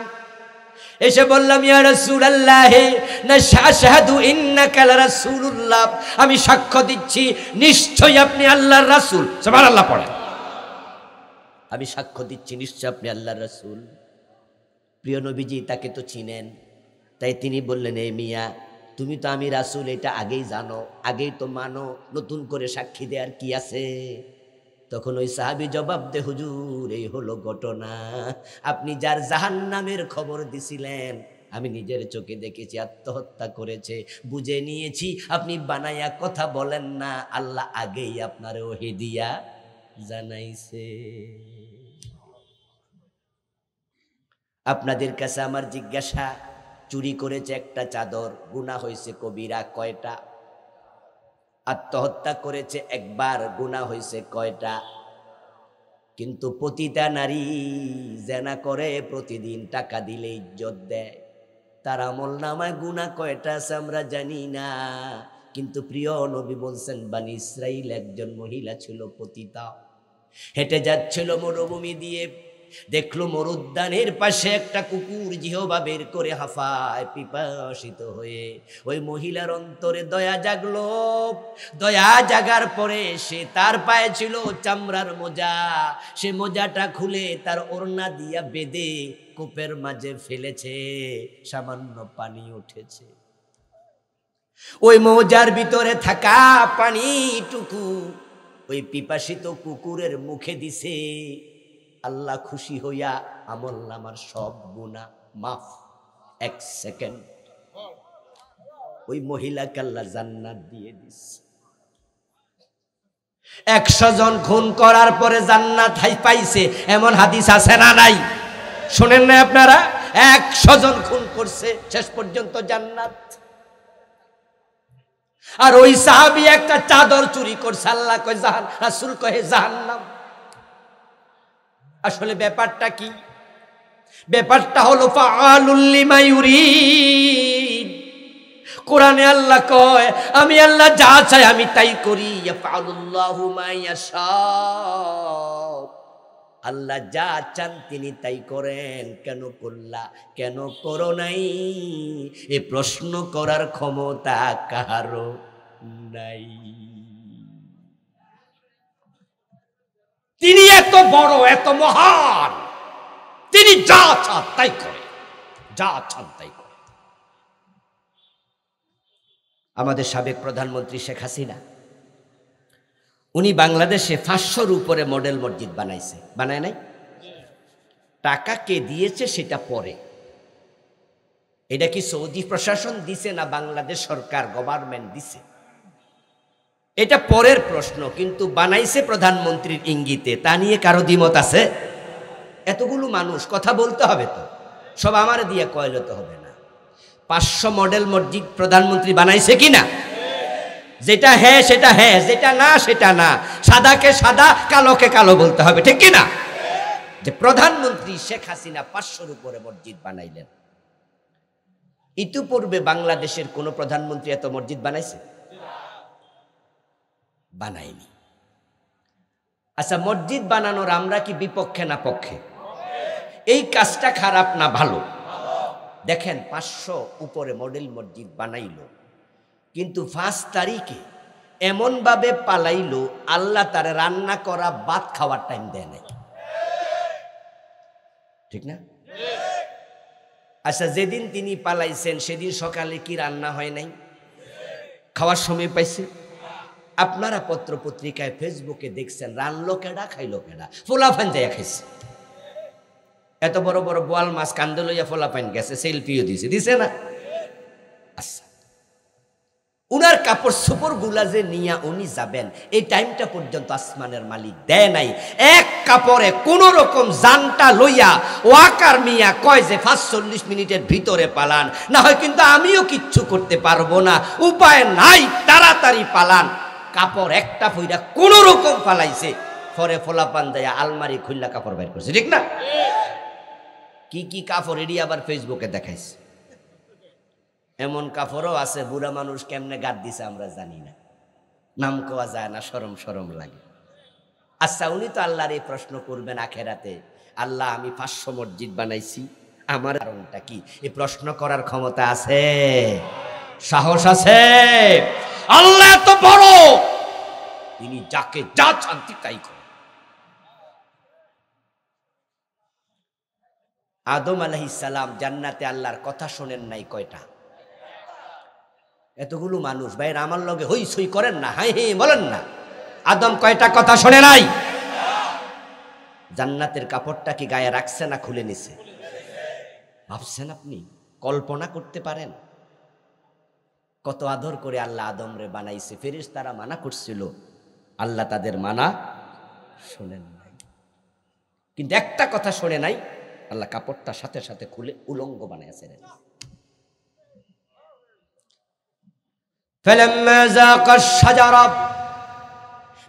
এসে বললাম, ইয়া রাসূলুল্লাহ, নাশহাদু ইন্নাকা লারাসূলুল্লাহ, আমি সাক্ষ্য দিচ্ছি নিশ্চয়ই আপনি আল্লাহর রাসূল। সুবহানাল্লাহ পড়েন। আমি সাক্ষ্য দিচ্ছি নিশ্চয় আপনি আল্লাহর রাসূল। প্রিয় নবীজি তাকে তো চিনেন, তাই তিনি বললেন, এ মিয়া, তুমি তো আমি রাসূল এটা আগেই জানো, আগেই তো মানো, নতুন করে সাক্ষী দেওয়ার কি আছে? তখন ওই সাহাবী জবাব দে, হুজুর, এই হলো ঘটনা। আপনি যার জাহান্নামের খবর দিছিলেন আমি নিজের চোখে দেখেছি, আত্মহত্যা করেছে। বুঝে নিয়েছি আপনি বানাইয়া কথা বলেন না, আল্লাহ আগেই আপনার ওহী দিয়া জানাইছে। আপনাদের কাছে আমার জিজ্ঞাসা, চুরি করেছে একটা চাদর, গুনাহ হয়েছে কবিরা কয়টা? আত্মহত্যা করেছে একবার, গুনাহ হয়েছে কয়টা? কিন্তু পতিতা নারী জেনা করে, প্রতিদিন টাকা দিলে ইজ্জত দেয়, তার আমলনামায় গুনাহ কয়টা আছে আমরা জানি না। কিন্তু প্রিয় নবী বলছেন, বনি ইসরাইল একজন মহিলা ছিল পতিতা, হেঁটে যাচ্ছিল মরুভূমি দিয়ে, দেখলো মরুদ্যানের পাশে একটা কুকুর জিহবা বের করে হাঁফায় পিপাসিত হয়ে। ওই মহিলার অন্তরে দয়া জাগলো। দয়া জাগার পরে সে, তার পায়ে ছিল চামড়ার মোজা, সে মোজাটা খুলে তার ওড়না দিয়া বেঁধে কূপের মাঝে ফেলেছে। সামান্য পানি উঠেছে, ওই মোজার ভিতরে থাকা পানিটুকু ওই পিপাসিত কুকুরের মুখে দিছে। আল্লাহ খুশি হইয়া আমলনামার সব গুনাহ মাফ। 1 সেকেন্ড ওই মহিলাকে আল্লাহ জান্নাত দিয়ে দিছে। 100 জন খুন করার পরে জান্নাত পাইছে, এমন হাদিস আছে না নাই? শুনেন না আপনারা? 100 জন খুন করছে, শেষ পর্যন্ত জান্নাত। আর ওই সাহাবী একটা চাদর চুরি করছে, আল্লাহ কয় জাহান্নাম, রাসূল কয় জাহান্নাম। আসলে ব্যাপারটা কি? ব্যাপারটা হলো ফাআলুল লিমা ইউরিদ। কোরআনে আল্লাহ কয়, আমি আল্লাহ যা চাই আমি তাই করি। ইয়াফআলুল্লাহু মা ইয়াশা, আল্লাহ যা চান তিনি তাই করেন। কেন করলা, কেন করো নাই, এ প্রশ্ন করার ক্ষমতা কারো নাই। তিনি এত বড়, এত মহান, তিনি যা চান তাই করে, যা চান তাই করে। আমাদের সাবেক প্রধানমন্ত্রী শেখ হাসিনা, উনি বাংলাদেশে 500-র উপরে মডেল মসজিদ বানাইছে, বানায় নাই? টাকা কে দিয়েছে সেটা পরে। এটা কি সৌদি প্রশাসন দিছে না বাংলাদেশ সরকার গভর্নমেন্ট দিছে, এটা পরের প্রশ্ন। কিন্তু বানাইছে প্রধানমন্ত্রীর ইঙ্গিতে, তা নিয়ে কারো দ্বিমত আছে? এতগুলো মানুষ, কথা বলতে হবে তো। সব আমার দিয়ে কয়লে তো হবে না। 500 মডেল মসজিদ প্রধানমন্ত্রী বানাইছে কি না? যেটা হ্যাঁ সেটা হ্যাঁ, যেটা না সেটা না, সাদাকে সাদা কালোকে কালো বলতে হবে, ঠিক কি না? যে প্রধানমন্ত্রী শেখ হাসিনা 500-র উপরে মসজিদ বানাইলেন। ইতিপূর্বে বাংলাদেশের কোন প্রধানমন্ত্রী এত মসজিদ বানাইছে? বানায়নি। আচ্ছা, মসজিদ বানানোর আমরা কি বিপক্ষে না পক্ষে? এই কাজটা খারাপ না ভালো? দেখেন 500 উপরে মডেল মসজিদ বানাইলো, কিন্তু 5 তারিখে এমন ভাবে পালাইলো, আল্লাহ তার রান্না করা ভাত খাওয়ার টাইম দেয় নাই, ঠিক না? আচ্ছা, যেদিন তিনি পালাইছেন সেদিন সকালে কি রান্না হয় নাই? খাওয়ার সময় পাইছে? আপনারা পত্র পত্রিকায় ফেসবুকে দেখছেন রানলো কেডা খাইলো কেডা? ফোলাফান যাইয়া খাইছে। এত বড় বড় বোয়াল মাছ কান্দে লইয়া ফোলাফান গেছে, সেলফিও দিছে না? আচ্ছা, উনার কাপড় সুপড় গুলা যে নিয়া উনি যাবেন, এই টাইমটা পর্যন্ত আসমানের মালিক দেয় নাই। এক কাপড়ে কোন রকম জানটা লইয়া ওয়াকার মিয়া কয় যে 45 মিনিটের ভিতরে পালান, না হয় কিন্তু আমিও কিচ্ছু করতে পারবো না, উপায় নাই, তাড়াতাড়ি পালান। কাপড় একটা ফইরা কোন রকম পালাইছে, পরে ফোলাপান দেয়া আলমারি খুললা কাপড় বের করছে, ঠিক না? কি কি কাপড় এডি আবার ফেসবুকে দেখাইছে। এমন কাপড়ও আছে বুড়া মানুষ কেমনে গাদ দিছে আমরা জানি না, নাম কোয়া যায় না, শরম শরম লাগে। আচ্ছা, উনি তো আল্লাহর এই প্রশ্ন করবেন আখেরাতে, আল্লাহ আমি 500 মসজিদ বানাইছি, আমার কারণটা কি? এই প্রশ্ন করার ক্ষমতা আছে? সাহস আছে? আল্লাহ এত বড়, তিনি যাকে যা শান্তি তাই করেন। আদম আলাইহিস সালাম জান্নাতে আল্লাহর কথা শোনেন নাই কয়টা? এতগুলো মানুষ ভাইয়ের আমার লগে হই সই করেন না, হাই হে বলেন না, আদম কয়টা কথা শোনে নাই? জান্নাতের কাপড়টা কি গায়ে রাখছে না খুলে নিছে? ভাবছেন আপনি? কল্পনা করতে পারেন কত আদর করে আল্লাহ আদম রে বানাইছে? ফেরেশতারা মানা করছিল, আল্লাহ তাদের মানা শোনেন নাই। কিন্তু একটা কথা শোনে নাই, আল্লাহ কাপড়টা সাথে সাথে খুলে উলঙ্গ বানাইছে। فلما ذاقا الشجرة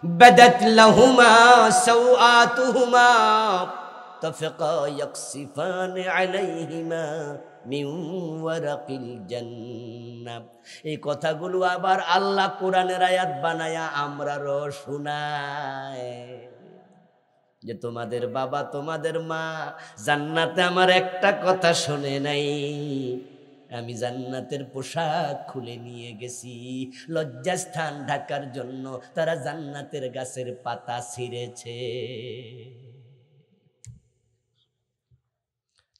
بدت لهما سوآتهما طفقا يقصفان عليهما من ورق الجنة। এই কথাগুলো আবার আল্লাহ কোরআনের আয়াত বানায়া আমরারও শোনায় যে তোমাদের বাবা তোমাদের মা জান্নাতে আমার একটা কথা শোনে নাই, আমি জান্নাতের পোশাক খুলে নিয়ে গেছি, লজ্জাস্থান ঢাকার জন্য তারা জান্নাতের গাছের পাতা ছিঁড়েছে।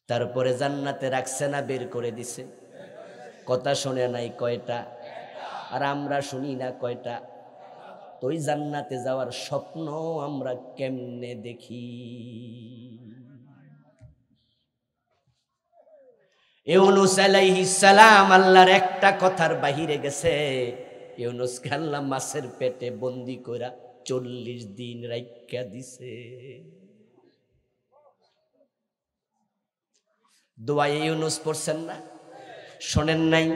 তারপরে জান্নাতে রাখছে না বের করে দিছে? কথা শোনে নাই কয়টা? আর আমরা শুনি না কয়টা? তো ওই জান্নাতে যাওয়ার স্বপ্ন আমরা কেমনে দেখি? ইউনুস আলাইহিস সালাম আল্লাহর একটা কথার বাহিরে গেছে। ইউনুসকে আল্লাহ মাছের পেটে বন্দি কইরা 40 দিন রাইখা দিছে। দোয়া ইউনুস পড়ছেন না? শোনেন নাই?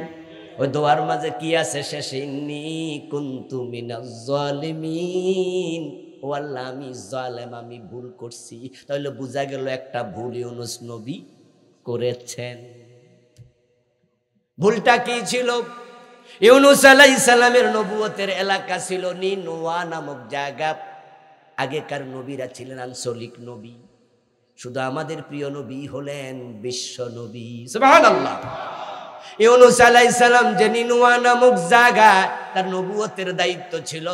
ওই দোয়ার মাঝে কি আছে? শেষে ইন্নী কুনতু মিনাজ জালিমিন, ও আল্লাহ আমি জালেম, আমি ভুল করছি। তাহলে বোঝা গেল একটা ভুল ইউনুস নবী করেছেন। ভুলটা কি ছিল? ইউনুস আলাইহিস সালামের নবুয়তের এলাকা ছিল নিনওয়া নামক জায়গা। আগেকার নবীরা ছিলেন আঞ্চলিক নবী, শুধু আমাদের প্রিয় নবী হলেন বিশ্ব নবী। সুবহানাল্লাহ। ইউনুস আলাইহিস সালাম যে নিনওয়া নামক জায়গা তার নবুয়তের দায়িত্ব ছিল,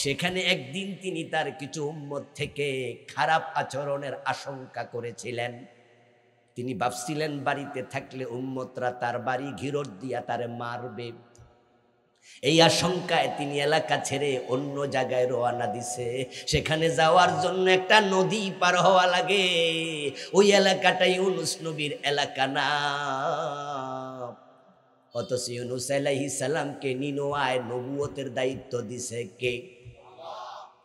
সেখানে একদিন তিনি তার কিছু উম্মত থেকে খারাপ আচরণের আশঙ্কা করেছিলেন। তিনি ভাবছিলেন বাড়িতে থাকলে উম্মতরা তার বাড়ি ঘিরট দিয়া তারে মারবে। এই আশঙ্কায় তিনি এলাকা ছেড়ে অন্য জায়গায় রওনা দিছে। সেখানে যাওয়ার জন্য একটা নদী পার হওয়া লাগে। ওই এলাকাটা ইউনুস নবীর এলাকা না। অথচ ইউনুস আলাইহিস সালামকে নিনওয়ায় নবুয়তের দায়িত্ব দিছে কে?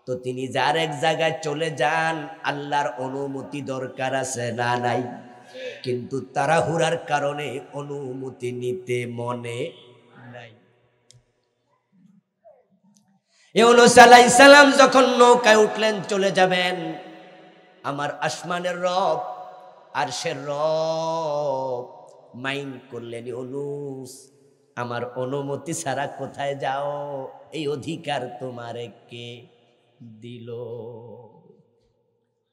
তো তিনি যার এক জায়গায় চলে যান, আল্লাহর অনুমতি দরকার আছে না নাই? কিন্তু তাড়াহুড়ার কারণে অনুমতি নিতে মনে নাই। ইউনূস আলাইহিস সালাম যখন নৌকায় উঠলেন চলে যাবেন, আমার আসমানের রব আরশের রব মাইন্ড করলেন, ইউনূস আমার অনুমতি ছাড়া কোথায় যাও? এই অধিকার তোমারে কে দিল?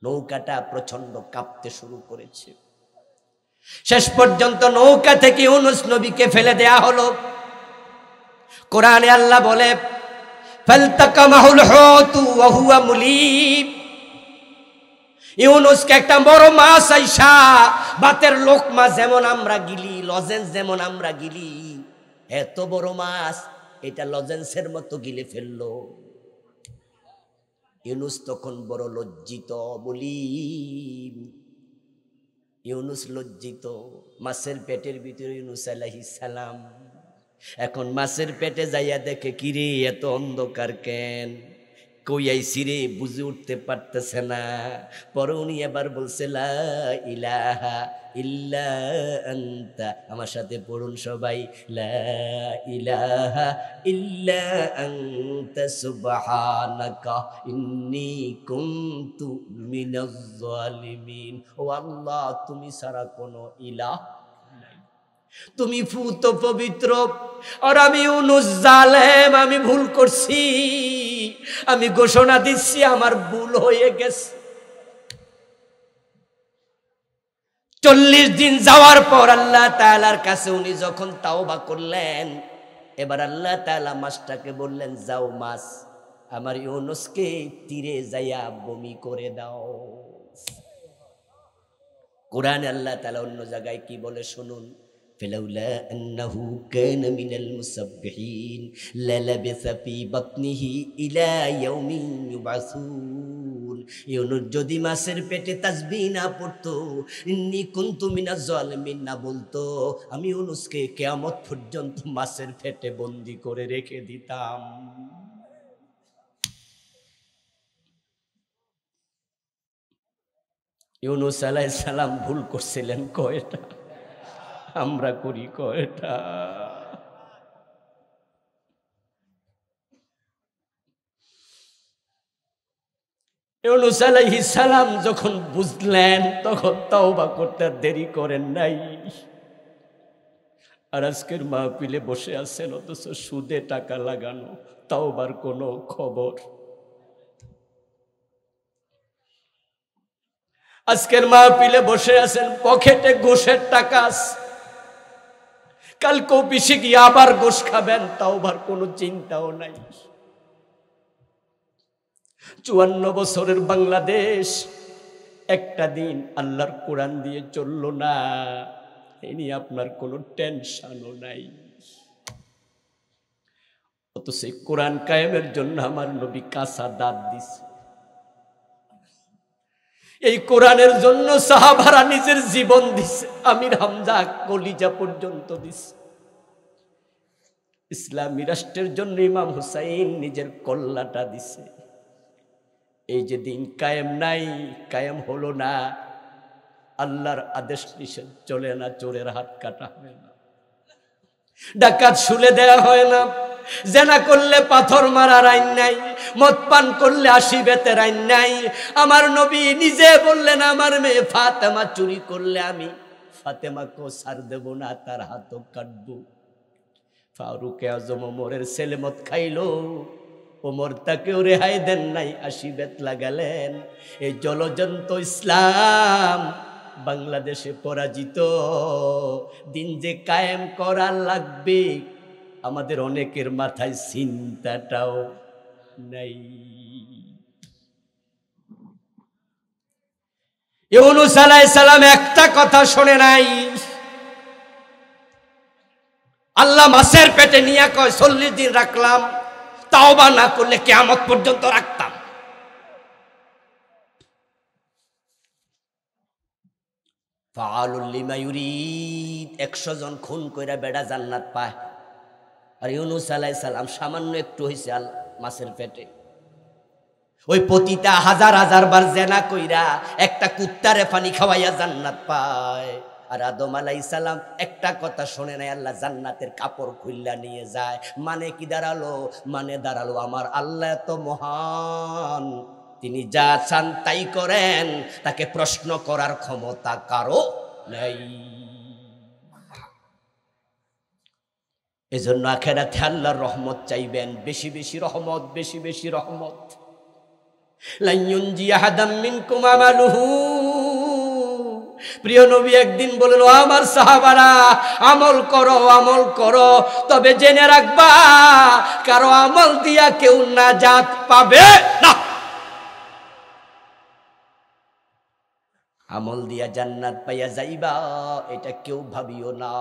নৌকাটা প্রচন্ড কাঁপতে শুরু করেছে। শেষ পর্যন্ত নৌকা থেকে ইউনূস নবীকে ফেলে দেয়া হলো। কোরআনে আল্লাহ বলে, ফালতাকামাহুল হুতু ওয়া হুয়া মুলিম, ইউনূসকে একটা বড় মাছ আইসা বাতের লোকমা যেমন আমরা গিলি, লজেন্স যেমন আমরা গিলি, এত বড় মাছ এটা লজেন্সের মতো গিলে ফেললো। ইউনূস তখন বড় লজ্জিত, মুলিম। ইউনূস লজ্জিত, মাছের পেটের ভিতরে ইউনূস আলাইহিস সালাম। এখন মাছের পেটে যাইয়া দেখে, কিরে এত অন্ধকার কেন, কই আইছি রে, বুঝে উঠতে পারতেছে না। পরে উনি এবার বলছে, লা ইলাহা ইল্লা আনতা, আমার সাথে পড়ুন সবাই, লা ইলাহা ইল্লা আনতা সুবহানাকা ইন্নী কুনতু মিনাজ জালিমিন। ও আল্লাহ, তুমি ছাড়া কোনো ইলাহ নাই, তুমি পুত পবিত্র, আর আমি ইউনূস জালেম, আমি ভুল করছি, আমি ঘোষণা দিচ্ছি আমার ভুল হয়ে গেছে। 40 দিন যাওয়ার পর আল্লাহ তাআলার কাছে উনি যখন তাওবা করলেন, এবার আল্লাহ তাআলা মাছটাকে বললেন, যাও মাছ, আমার ইউনূসকে তীরে যাইয়া বমি করে দাও। কোরআনে আল্লাহ তাআলা অন্য জায়গায় কি বলে শুনুন, فلولا أنه كان من المسبحين للبث في بطنه إلى يوم يبعثون। ইউনূস যদি মাছের পেটে তাসবিহ না পড়তো, ইন্নী কুনতু মিনাজ জালিমিন না বলতো, আমি ইউনূসকে কিয়ামত পর্যন্ত মাছের পেটে বন্দি করে রেখে দিতাম। ইউনূস আলাইহিস সালাম ভুল করছিলেন কয়টা? আমরা করি কয়টা? ইউনূস আলাইহিস সালাম যখন বুঝলেন, তখন তাওবা করতে দেরি করেন নাই। আর আজকের মাহফিলে বসে আছেন, অথচ সুদে টাকা লাগানো, তাওবার কোনো খবর। আজকের মাহফিলে বসে আছেন, পকেটে ঘুষের টাকা আছে, কালকে অফিসে গিয়ে আবার ঘুষ খাবেন, তাওবার কোনো চিন্তাও নাই। 54 বছরের বাংলাদেশ একটা দিন আল্লাহর কোরআন দিয়ে চললো না, এই নিয়ে আপনার কোনো টেনশনও নাই। অথচ এই কোরআন কায়েমের জন্য আমার নবী কাঁচা দাঁত দিছে। এই কোরআনের জন্য সাহাবারা নিজের জীবন দিছে, আমির হামজা কলিজা পর্যন্ত দিছে। ইসলামী রাষ্ট্রের জন্য ইমাম হুসাইন নিজের কল্লাটা দিছে। এই যে দিন কায়েম নাই, কায়েম হলো না, আল্লাহর আদেশ নিষেধ চলে না, চোরের হাত কাটা হয় না, ডাকাত শুলে দেয়া হয় না, জেনা করলে পাথর মারার আইন নাই, মদ পান করলে 80 বেতের আইন নাই। আমার নবী নিজে বললেন, আমার মেয়ে ফাতেমা চুরি করলে আমি ফাতেমাকেও ছাড় দেব না, তার হাতও কাটবো। ফারুক আজম ওমরের ছেলে মদ খাইলো, ওমর তাকেও রেহাই দেন নাই, 80 বেত লাগালেন। এই জলজন্ত ইসলাম বাংলাদেশে পরাজিত। দিন যে কায়েম করা লাগবে, আমাদের অনেকের মাথায় চিন্তাটাও নাই। ইউনূস আলাইহিস সালাম একটা কথা শোনে নাই। আল্লাহ মাছের পেটে নিয়ে কয় 40 দিন রাখলাম, তাওবা না করলে কিয়ামত পর্যন্ত রাখতাম। ফাআলুল লিমা ইউরিদ, 100 জন খুন কইরা বেড়া জান্নাত পায়। আর ইউনূস আলাইহিস সালাম সামান্য একটু হইছে মাছের পেটে, ওই পতিতা হাজার হাজার বার জেনা কইরা একটা কুত্তারে পানি খাওয়াইয়া জান্নাত পায়। আর আদম আলাইহিস সালাম একটা কথা শুনে নাই, আল্লাহ জান্নাতের কাপড় খুইল্লা নিয়ে যায়। মানে কি দাঁড়ালো? মানে দাঁড়ালো আমার আল্লাহ এত মহান, তিনি যা চান তাই করেন, তাকে প্রশ্ন করার ক্ষমতা কারো নেই। এজন্য আখিরাতে আল্লাহর রহমত চাইবেন, বেশি বেশি রহমত, বেশি বেশি রহমত। লা ইউনজি আহাদাম মিনকুম আমালুহু। প্রিয় নবী একদিন বললেন, ও আমার সাহাবারা, আমল করো, আমল করো, তবে জেনে রাখবা কারো আমল দিয়া কেউ নাজাত পাবে না। আমল দিয়া জান্নাত পাইয়া যাইবা এটা কেউ ভাবিও না।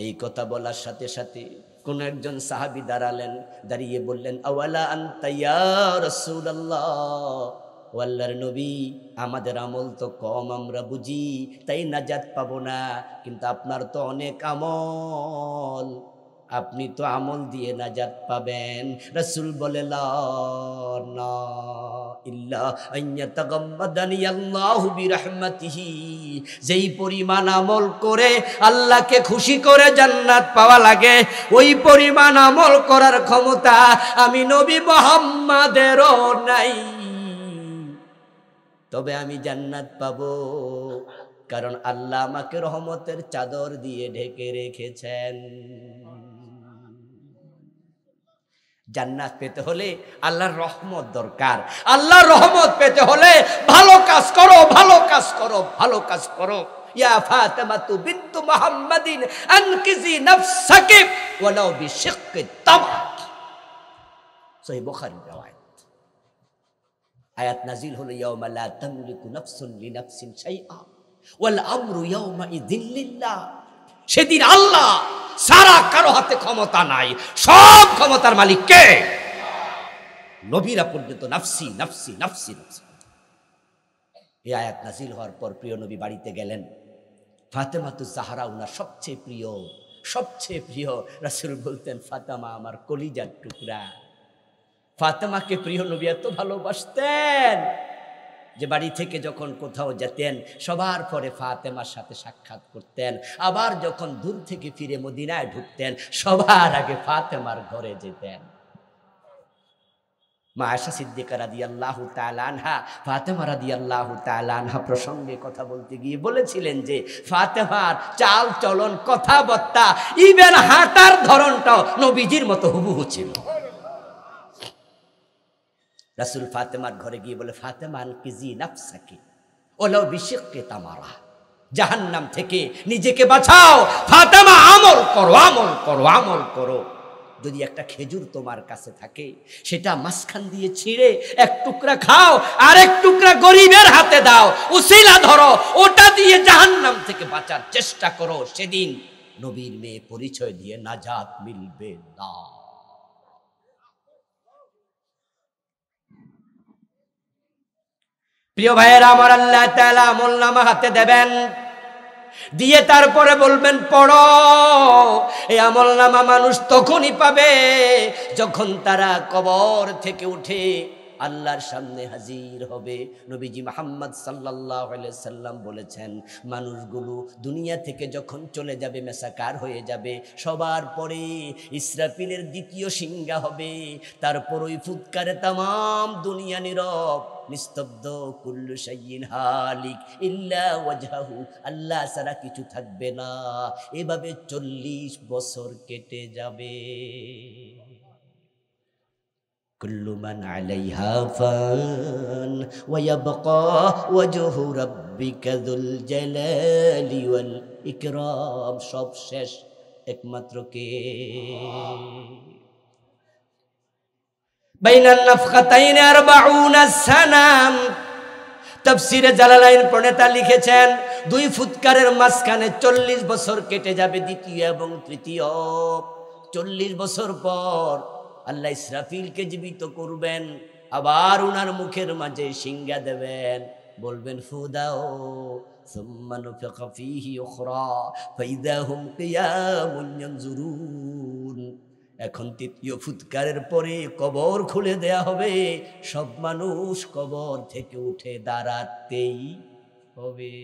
এই কথা বলার সাথে সাথে কোন একজন সাহাবী দাঁড়ালেন, দাঁড়িয়ে বললেন, আওয়ালা আনতা ইয়া রাসূলুল্লাহ, ও আল্লাহর নবী, আমাদের আমল তো কম, আমরা বুঝি, তাই নাজাত পাবো না, কিন্তু আপনার তো অনেক আমল, আপনি তো আমল দিয়ে নাজাত পাবেন। রাসূল বলে, লা না ইল্লা আইয়াতাগাম্মাদানি আল্লাহু বিরহমাতিহি। যেই পরিমাণ আমল করে আল্লাহকে খুশি করে জান্নাত পাওয়া লাগে, ওই পরিমাণ আমল করার ক্ষমতা আমি নবী মুহাম্মাদেরও নাই। তবে আমি জান্নাত পাবো, কারণ আল্লাহ আমাকে রহমতের চাদর দিয়ে ঢেকে রেখেছেন। জান্নাত পেতে হলে আল্লাহর রহমত দরকার। আল্লাহর রহমত পেতে হলে ভালো কাজ করো, ভালো কাজ করো, ভালো কাজ করো। ইয়া ফাতিমাতু বিনতু মুহাম্মাদিন আনকিজি নাফসাকি ওয়ালাউ বিশিক্কি তামর। সহিহ বুখারীর riwayat। আয়াত নাজিল হলো, ইয়াউমা লা তামলিকু নাফসুন লিনাফসিন শাইআ ওয়াল আমরু ইয়াউমা ইযিন লিল্লাহ। সেদিন আল্লাহ সারা কারো হাতে ক্ষমতা নাই, সব ক্ষমতার মালিক কে? নবীরা পর্যন্ত নাফসি নাফসি নাফসি নাফসি। এই আয়াত নাজিল হওয়ার পর প্রিয় নবী বাড়িতে গেলেন। ফাতেমাতুজ জাহরা উনার সবচেয়ে প্রিয়, সবচেয়ে প্রিয়। রাসূল বলতেন, ফাতেমা আমার কলিজার টুকরা। ফাতেমাকে প্রিয় নবী এত ভালোবাসতেন যে বাড়ি থেকে যখন কোথাও যেতেন সবার পরে ফাতেমার সাথে সাক্ষাৎ করতেন। আবার যখন দূর থেকে ফিরে মদিনায় ঢুকতেন সবার আগে ফাতেমার ঘরে যেতেন। মা আয়েশা সিদ্দিকা রাদিয়াল্লাহু তাআলা আনহা ফাতেমা রাদিয়াল্লাহু তাআলা আনহা প্রসঙ্গে কথা বলতে গিয়ে বলেছিলেন যে ফাতেমার চাল চলন, কথাবার্তা, ইভেন হাঁটার ধরনটাও নবীজির মতো হুবহু ছিল। রাসূল ফাতেমার ঘরে গিয়ে বলে, ফাতেমা আনকিজি নাফসাকি ওয়ালাউ বিশিক্কি তামারা। জাহান্নাম থেকে নিজেকে বাঁচাও ফাতেমা, আমল করো, আমল করো, আমল করো। যদি একটা খেজুর তোমার কাছে থাকে সেটা মাঝখান দিয়ে ছিঁড়ে এক টুকরা খাও, আর এক টুকরা গরিবের হাতে দাও, উসিলা ধরো, ওটা দিয়ে জাহান্নাম থেকে বাঁচার চেষ্টা করো। সেদিন নবীর মেয়ে পরিচয় দিয়ে নাজাত মিলবে না। প্রিয় ভাইয়েরা আমার, আল্লাহ তাআলা আমলনামা হাতে দেবেন, দিয়ে তারপরে বলবেন পড়ো। এই আমলনামা মানুষ তখনই পাবে যখন তারা কবর থেকে উঠে আল্লাহর সামনে হাজির হবে। নবীজি মুহাম্মদ সাল্লাল্লাহু আলাইহি সাল্লাম বলেছেন, মানুষগুলো দুনিয়া থেকে যখন চলে যাবে, মেসাকার হয়ে যাবে, সবার পরে ইসরাফিলের দ্বিতীয় সিংহা হবে। তারপর ওই ফুৎকারে তামাম দুনিয়া নীরব, নিস্তব্ধ। কুল্লু শাইইন হালিক ইল্লা ওয়াজহাহু, আল্লাহ ছাড়া কিছু থাকবে না। এভাবে 40 বছর কেটে যাবে। কুল্লু মান আলাইহা ফান ওয়া ইয়াবকা ওয়াজহু রাব্বিকা যুল জালালি ওয়াল ইকরাম। সব শেষ, একমাত্র কে? বাইনান নাফখাতাইন 40 সানা। তাফসীরে জালালাইন প্রণেতা লিখেছেন, দুই ফুৎকারের মাঝখানে 40 বছর কেটে যাবে, দ্বিতীয় এবং তৃতীয়। 40 বছর পর আল্লাহ ইসরাফিলকে জীবিত করবেন, আবার উনার মুখের মাঝে সিংহা দেবেন, বলবেন ফু দাও, সুম্মা নুফিখা ফীহি উখরা ফাইযা হুম কিয়ামুন ইয়ানজুরুন। এখন তৃতীয় ফুৎকারের পরে কবর খুলে দেয়া হবে, সব মানুষ কবর থেকে উঠে দাঁড়াতেই হবে।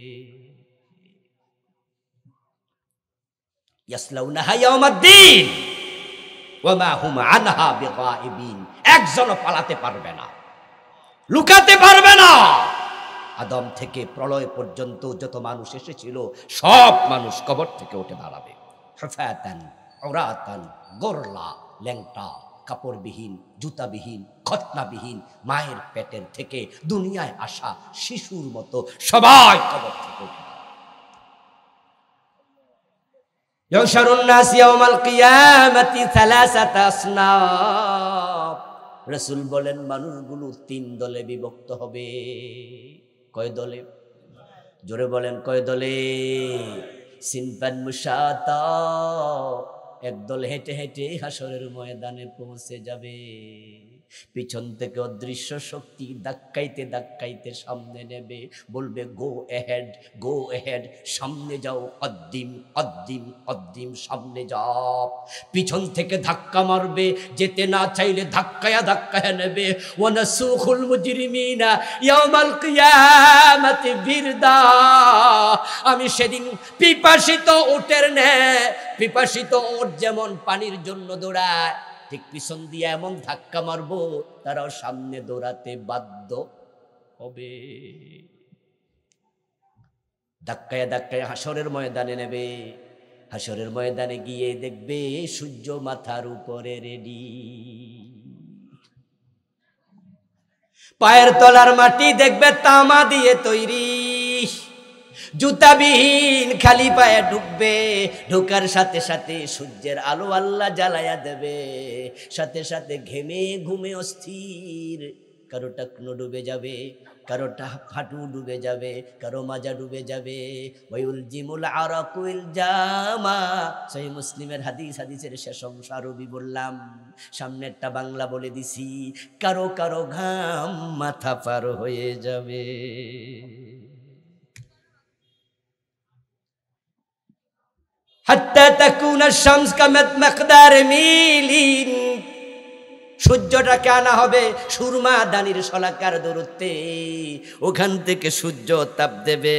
ইয়াসলাউনাহা ইয়াউমাদ্দিন ওয়া মা হুম আনহা বিগাইবিন। একজনও পালাতে পারবে না, লুকাতে পারবে না। আদম থেকে প্রলয় পর্যন্ত যত মানুষ এসেছিল সব মানুষ কবর থেকে উঠে দাঁড়াবে। হুফাতান উরাতান গোরলা, ল্যাংটা, কাপড়বিহীন, জুতাবিহীন, খতনাবিহীন, মায়ের পেটের থেকে দুনিয়ায় আসা শিশুর মতো সবাই কবর থেকে উঠে দাঁড়াবে। ইউশারুন নাস ইয়াউমাল কিয়ামাতি সালাসাতা আসনাফ। রাসূল বলেন মানুষগুলো তিন দলে বিভক্ত হবে। কয় দলে? জোরে বলেন কয় দলে? সিনফান মুশাতা, একদল হেঁটে হেঁটে হাসরের ময়দানে পৌঁছে যাবে। পিছন থেকে অদৃশ্য শক্তি ধাক্কাইতে ধাক্কাইতে সামনে নেবে, বলবে গো এহেড, গো এহেড, সামনে যাও, কদ্দিম কদ্দিম কদ্দিম, সামনে যাও। পিছন থেকে ধাক্কা মারবে, যেতে না চাইলে ধাক্কায়া ধাক্কায়া নেবে। ওয়ানাসুখুল মুজরিমিনা ইয়াউমাল কিয়ামাতি বিরদা। আমি সেদিন পিপাসিত উটের ন্যায়, পিপাসিত উট যেমন পানির জন্য দৌড়ায়, ঠিক পিছন দিয়ে এমন ধাক্কা মারবো তারাও সামনে দৌড়াতে বাধ্য হবে। ধাক্কায় ধাক্কায় হাসরের ময়দানে নেবে। হাসরের ময়দানে গিয়ে দেখবে সূর্য মাথার উপরে রেডি। পায়ের তলার মাটি দেখবে তামা দিয়ে তৈরি। জুতাবিহীন খালি পায়ে ঢুকবে, ঢোকার সাথে সাথে সূর্যের আলো আল্লাহ জ্বালায়া দেবে। সাথে সাথে ঘেমে ঘুমে অস্থির, কারো টাকনো ডুবে যাবে, কারো হাঁটু ডুবে যাবে, কারো মাজা ডুবে যাবে। ওয়াইউল জিমুল আরাকুল জামা, সহিহ মুসলিমের হাদিস, হাদিসের শেষ অংশ আরবি বললাম, সামনেরটা বাংলা বলে দিছি। কারো কারো ঘাম মাথা পার হয়ে যাবে। হাত্তা তাকুনা শামস কামাকদার মিলিন, সূর্যটাকে আনা হবে সুরমা দানির শলাকার দূরত্বে। ওখান থেকে সূর্য তাপ দেবে,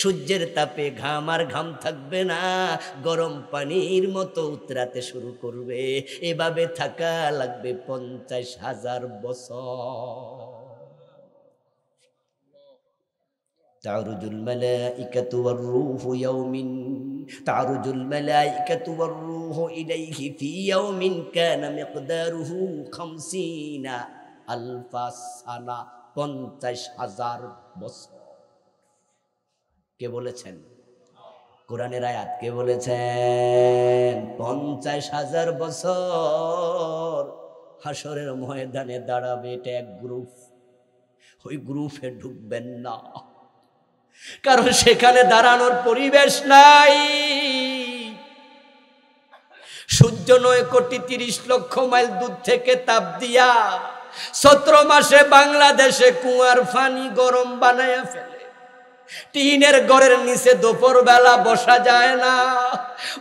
সূর্যের তাপে ঘাম আর ঘাম থাকবে না, গরম পানির মতো উতরাতে শুরু করবে। এভাবে থাকা লাগবে 50,000 বছর। তারুজুল মালাইকাতু ওয়ার রূহু ইয়াউমিন, তারুজুল মালাইকাতু ওয়ার রূহু ইলাইহি ফি ইয়াউমিন কানা মিকদারুহু 50 আলফা সানা, 50,000 বছর। কে বলেছেন? কোরআনের আয়াত। কে বলেছেন? 50,000 বছর হাসরের ময়দানে দাঁড়াবে। এটা এক গ্রুপ, ওই গ্রুপে ঢুকবেন না, কারণ সেখানে দাঁড়ানোর পরিবেশ নাই। সূর্য 9,30,00,000 মাইল দূর থেকে তাপ দিয়া 17 মাসে বাংলাদেশে কুয়ার পানি গরম বানায়া ফেলে। টিনের ঘরের নিচে দুপুর বেলা বসা যায় না।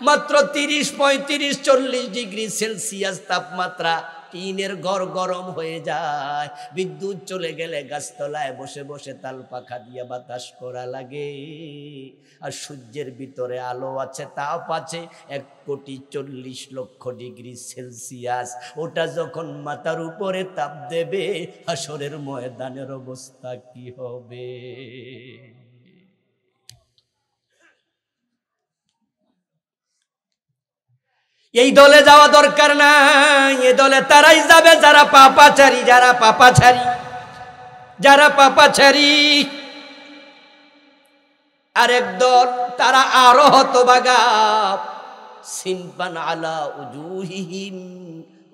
মাত্র 30, 35, 40 ডিগ্রি সেলসিয়াস তাপমাত্রা, টিনের ঘর গরম হয়ে যায়। বিদ্যুৎ চলে গেলে গাছতলায় বসে বসে তাল পাখা দিয়ে বাতাস করা লাগে। আর সূর্যের ভিতরে আলো আছে, তাপ আছে 1,40,00,000 ডিগ্রি সেলসিয়াস। ওটা যখন মাথার উপরে তাপ দেবে, হাসরের ময়দানের অবস্থা কি হবে? এই দলে যাওয়া দরকার নাই। এই দলে তারাই যাবে যারা পাপাচারী, যারা পাপাচারী, যারা পাপাচারী। আরেক দল তারা আরো হতভাগা, সিনফান আলা উজুহিহিম,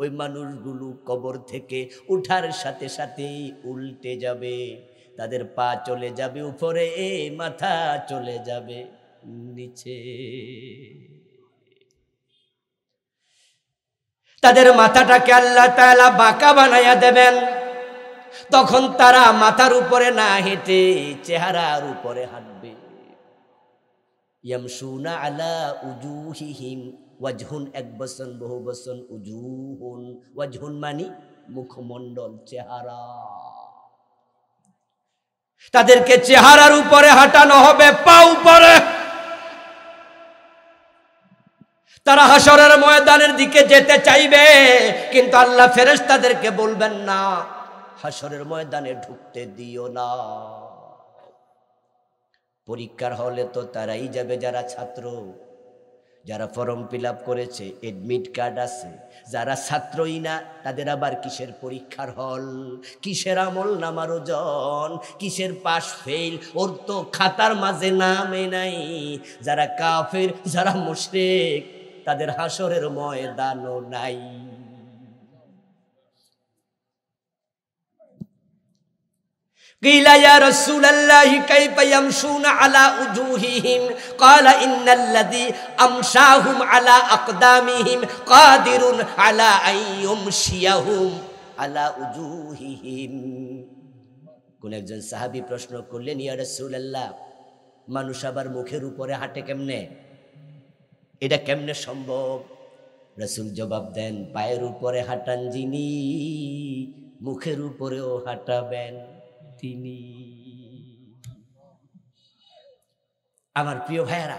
ওই মানুষগুলো কবর থেকে উঠার সাথে সাথে উল্টে যাবে। তাদের পা চলে যাবে উপরে, মাথা চলে যাবে নিচে। তাদের মাথাটাকে আল্লাহ তাআলা বাঁকা বানায়া দেবেন। তখন তারা মাথার উপরে না হেঁটে চেহারার উপরে হাঁটবে। ইয়ামশুনা আলা উজুহিহিম, ওয়াজহুন এক বচন বহু বচন, উজুহুন, ওয়াজহুন মানি মুখমণ্ডল, চেহারা। তাদেরকে চেহারার উপরে হাঁটানো হবে, পা উপরে। তারা হাসরের ময়দানের দিকে যেতে চাইবে, কিন্তু আল্লাহ ফেরেশতাদেরকে বলবেন না হাসরের ময়দানে ঢুকতে দিও না। পরীক্ষার হলে তো তারাই যাবে যারা ছাত্র, যারা ফর্ম ফিল আপ করেছে, এডমিট কার্ড আছে। যারা ছাত্রই না তাদের আবার কিসের পরীক্ষার হল, কিসের আমল নামার ওজন, কিসের পাস ফেল, ওর তো খাতার মাঝে নামে নাই। যারা কাফের, যারা মুশরিক, তাদের হাসরের ময়দানও নাই। قيل يا رسول الله كيف يمشون على وجوههم قال إن الذي أمشاهم على أقدامهم قادر على أن يمشيهم على وجوههم। কোন একজন সাহাবী প্রশ্ন করলেন, ইয়া রাসূলুল্লাহ, মানুষ আবার মুখের উপরে হাঁটে কেমনে? এটা কেমনে সম্ভব? রাসূল জবাব দেন, পায়ের উপরে হাঁটান যিনি, মুখের উপরেও হাঁটাবেন তিনি। আমার প্রিয় ভাইয়েরা,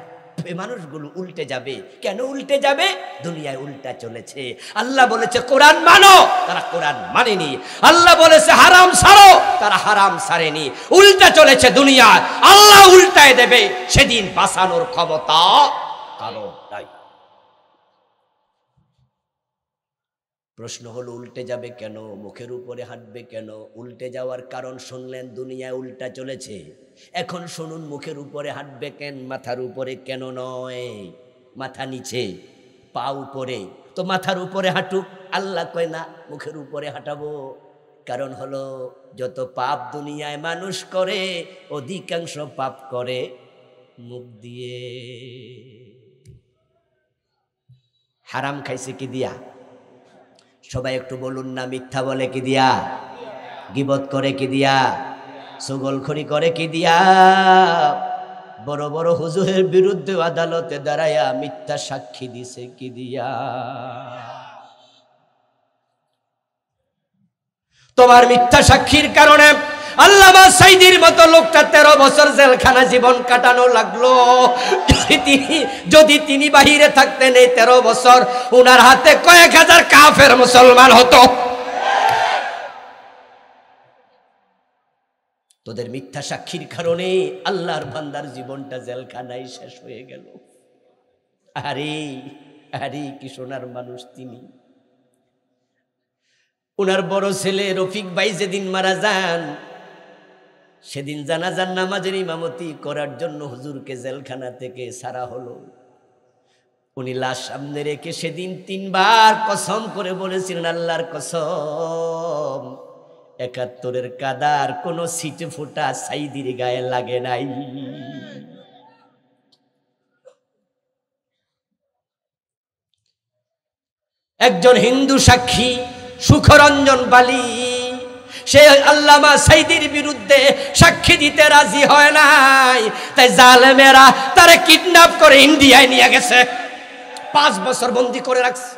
এই মানুষগুলো উল্টে যাবে। কেন উল্টে যাবে? দুনিয়ায় উল্টা চলেছে। আল্লাহ বলেছে কোরআন মানো, তারা কোরআন মানেনি। আল্লাহ বলেছে হারাম ছাড়ো, তারা হারাম ছাড়েনি। উল্টা চলেছে দুনিয়ায়, আল্লাহ উল্টায় দেবে, সেদিন বাঁচানোর ক্ষমতা কারো নাই। প্রশ্ন হলো উল্টে যাবে কেন, মুখের উপরে হাঁটবে কেন? উল্টে যাওয়ার কারণ শুনলেন, দুনিয়ায় উল্টা চলেছে। এখন শুনুন মুখের উপরে হাঁটবে কেন, মাথার উপরে কেন নয়? মাথা নিচে, পা উপরে, তো মাথার উপরে হাঁটুক। আল্লাহ কয় না, মুখের উপরে হাঁটাবো। কারণ হলো যত পাপ দুনিয়ায় মানুষ করে, অধিকাংশ পাপ করে মুখ দিয়ে। হারাম খাইছে কি দিয়া? সবাই একটু বলুন না, মিথ্যা বলে কি দিয়া? গীবত করে কি দিয়া? চুগলখড়ি করে কি দিয়া? বড় বড় হুজুরের বিরুদ্ধে আদালতে দাঁড়ায়া মিথ্যা সাক্ষী দিছে কি দিয়া? তোমার মিথ্যা সাক্ষীর কারণে আল্লামা সাইদির মতো লোকটা 13 বছর জেলখানা জীবন কাটানো লাগলো। যদি তিনি বাহিরে থাকতেন এই 13 বছর, উনার হাতে কয়েক হাজার কাফের মুসলমান হতো। তোদের মিথ্যা সাক্ষীর কারণে আল্লাহর বান্দার জীবনটা জেলখানায় শেষ হয়ে গেল। আরে আরে কি সোনার মানুষ তিনি। উনার বড় ছেলে রফিক ভাই যেদিন মারা যান, সেদিন জানাজার নামাজের ইমামতি করার জন্য হুজুরকে জেলখানা থেকে ছাড়া হলো। উনি লাশ সামনে রেখে সেদিন 3 বার কসম করে বলেছিলেন, আল্লাহর কসম 71-এর কাদার কোন ছিটে ফোঁটা সাইদির গায়ে লাগে নাই। একজন হিন্দু সাক্ষী সুখরঞ্জন বালি, সে আল্লামা সাইদির বিরুদ্ধে সাক্ষী দিতে রাজি হয় নাই। তাই জালেমেরা তারে কিডন্যাপ করে ইন্ডিয়ায় নিয়ে গেছে, 5 বছর বন্দী করে রাখছে।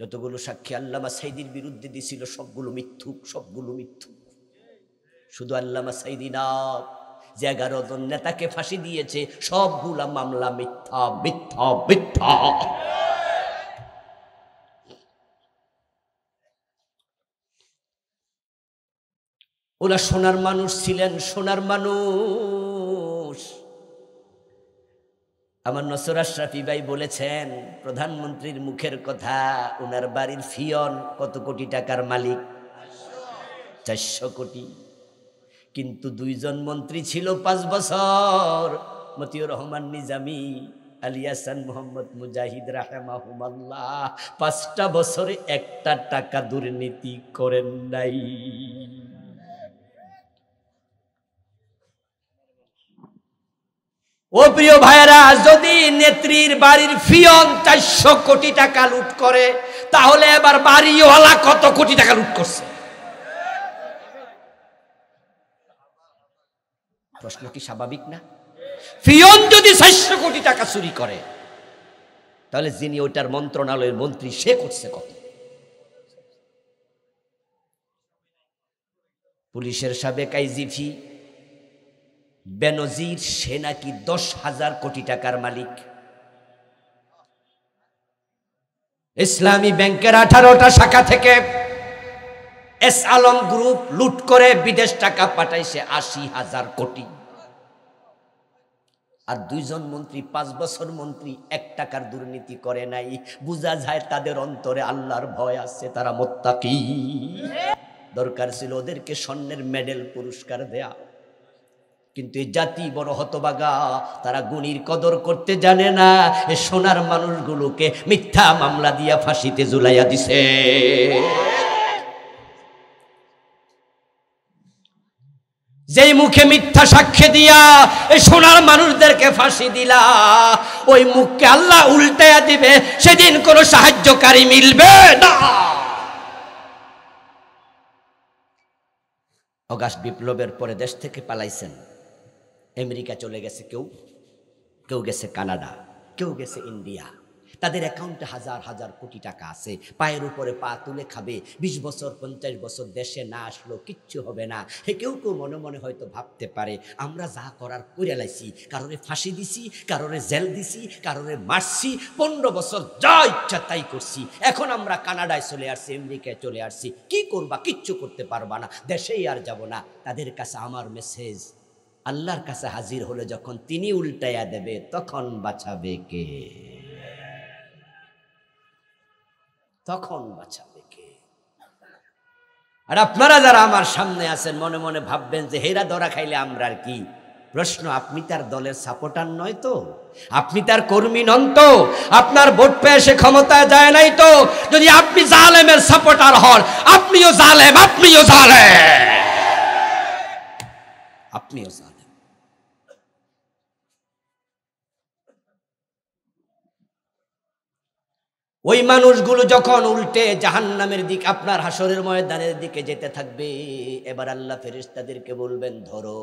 যতগুলো সাক্ষী আল্লামা সাইদির বিরুদ্ধে দিছিল সবগুলো মিথ্যুক, সবগুলো মিথ্যুক। শুধু আল্লামা সাইদি না, যে 11 জন নেতাকে ফাঁসি দিয়েছে সবগুলা মামলা মিথ্যা মিথ্যা মিথ্যা। ওরা সোনার মানুষ ছিলেন, সোনার মানুষ। আমার নসর আশরাফি ভাই বলেছেন, প্রধানমন্ত্রীর মুখের কথা, ওনার বাড়ির ফিয়ন কত কোটি টাকার মালিক? 400 কোটি। কিন্তু 2 জন মন্ত্রী ছিল 5 বছর, মতিউর রহমান নিজামী, আলী হাসান মোহাম্মদ মুজাহিদ রাহিমাহুমাল্লাহ। 5টা বছরে 1টা টাকা দুর্নীতি করেন নাই। ও প্রিয় ভাইরা, যদি নেত্রীর বাড়ির ফিয়ন 400 কোটি টাকা লুট করে, তাহলে এবার বাড়িওয়ালা কত কোটি টাকা লুট করছে? প্রশ্ন কি স্বাভাবিক না? ফিয়ন যদি 400 কোটি টাকা চুরি করে, তাহলে যিনি ওইটার মন্ত্রণালয়ের মন্ত্রী সে করছে কত? পুলিশের সাবেক আইজিপি বেনজির সে নাকি 10,000 কোটি টাকার মালিক। ইসলামী ব্যাংকের 18টা শাখা থেকে এস আলম গ্রুপ লুট করে বিদেশ টাকা পাঠাইছে 80,000 কোটি। আর 2 জন মন্ত্রী 5 বছর মন্ত্রী 1 টাকার দুর্নীতি করে নাই। বোঝা যায় তাদের অন্তরে আল্লাহর ভয় আছে, তারা মুত্তাকি। দরকার ছিল ওদেরকে স্বর্ণের মেডেল পুরস্কার দেয়া, কিন্তু এই জাতি বড় হতভাগা, তারা গুণীর কদর করতে জানে না। এই সোনার মানুষগুলোকে মিথ্যা মামলা দিয়া ফাঁসিতে ঝুলাইয়া দিছে। যেই মুখে মিথ্যা সাক্ষ্য দিয়া এই সোনার মানুষদেরকে ফাঁসি দিলা, ওই মুখকে আল্লাহ উল্টাইয়া দিবে, সেদিন কোনো সাহায্যকারী মিলবে না। অগাস্ট বিপ্লবের পরে দেশ থেকে পালাইছেন, আমেরিকা চলে গেছে, কেউ গেছে কানাডা, কেউ গেছে ইন্ডিয়া। তাদের অ্যাকাউন্টে হাজার হাজার কোটি টাকা আছে, পায়ের উপরে পা তুলে খাবে। 20 বছর 50 বছর দেশে না আসলো কিচ্ছু হবে না। কেউ মনে মনে হয়তো ভাবতে পারে আমরা যা করার করে লাইছি, কারোরে ফাঁসি দিছি, কারোরে জেল দিছি, কারোরে মারছি, 15 বছর যা ইচ্ছা তাই করছি। এখন আমরা কানাডায় চলে আসছি, আমেরিকায় চলে আসছি, কি করবা? কিচ্ছু করতে পারবা না, দেশেই আর যাব না। তাদের কাছে আমার মেসেজ, আল্লাহর কাছে হাজির হলে যখন তিনি উল্টাইয়া দেবে, তখন বাঁচাবে কে? তখন বাঁচাবে কে? আর আপনারা যারা আমার সামনে আছেন মনে মনে ভাববেন যে হেরা ধরা খাইলে আমরা আর কি? প্রশ্ন, আপনি তার দলের সাপোর্টার নয় তো? আপনি তার কর্মী নন তো? আপনার ভোট পেয়ে সে ক্ষমতায় যায় নাই তো? যদি আপনি জালেমের সাপোর্টার হন, আপনিও জালেম, আপনিও জালেম, আপনিও জালেম। ওই মানুষগুলো যখন উল্টে জাহান্নামের দিকে, আপনার হাসরের ময়দানের দিকে যেতে থাকবে, এবার আল্লাহ ফেরেশতাদেরকে বলবেন ধরো।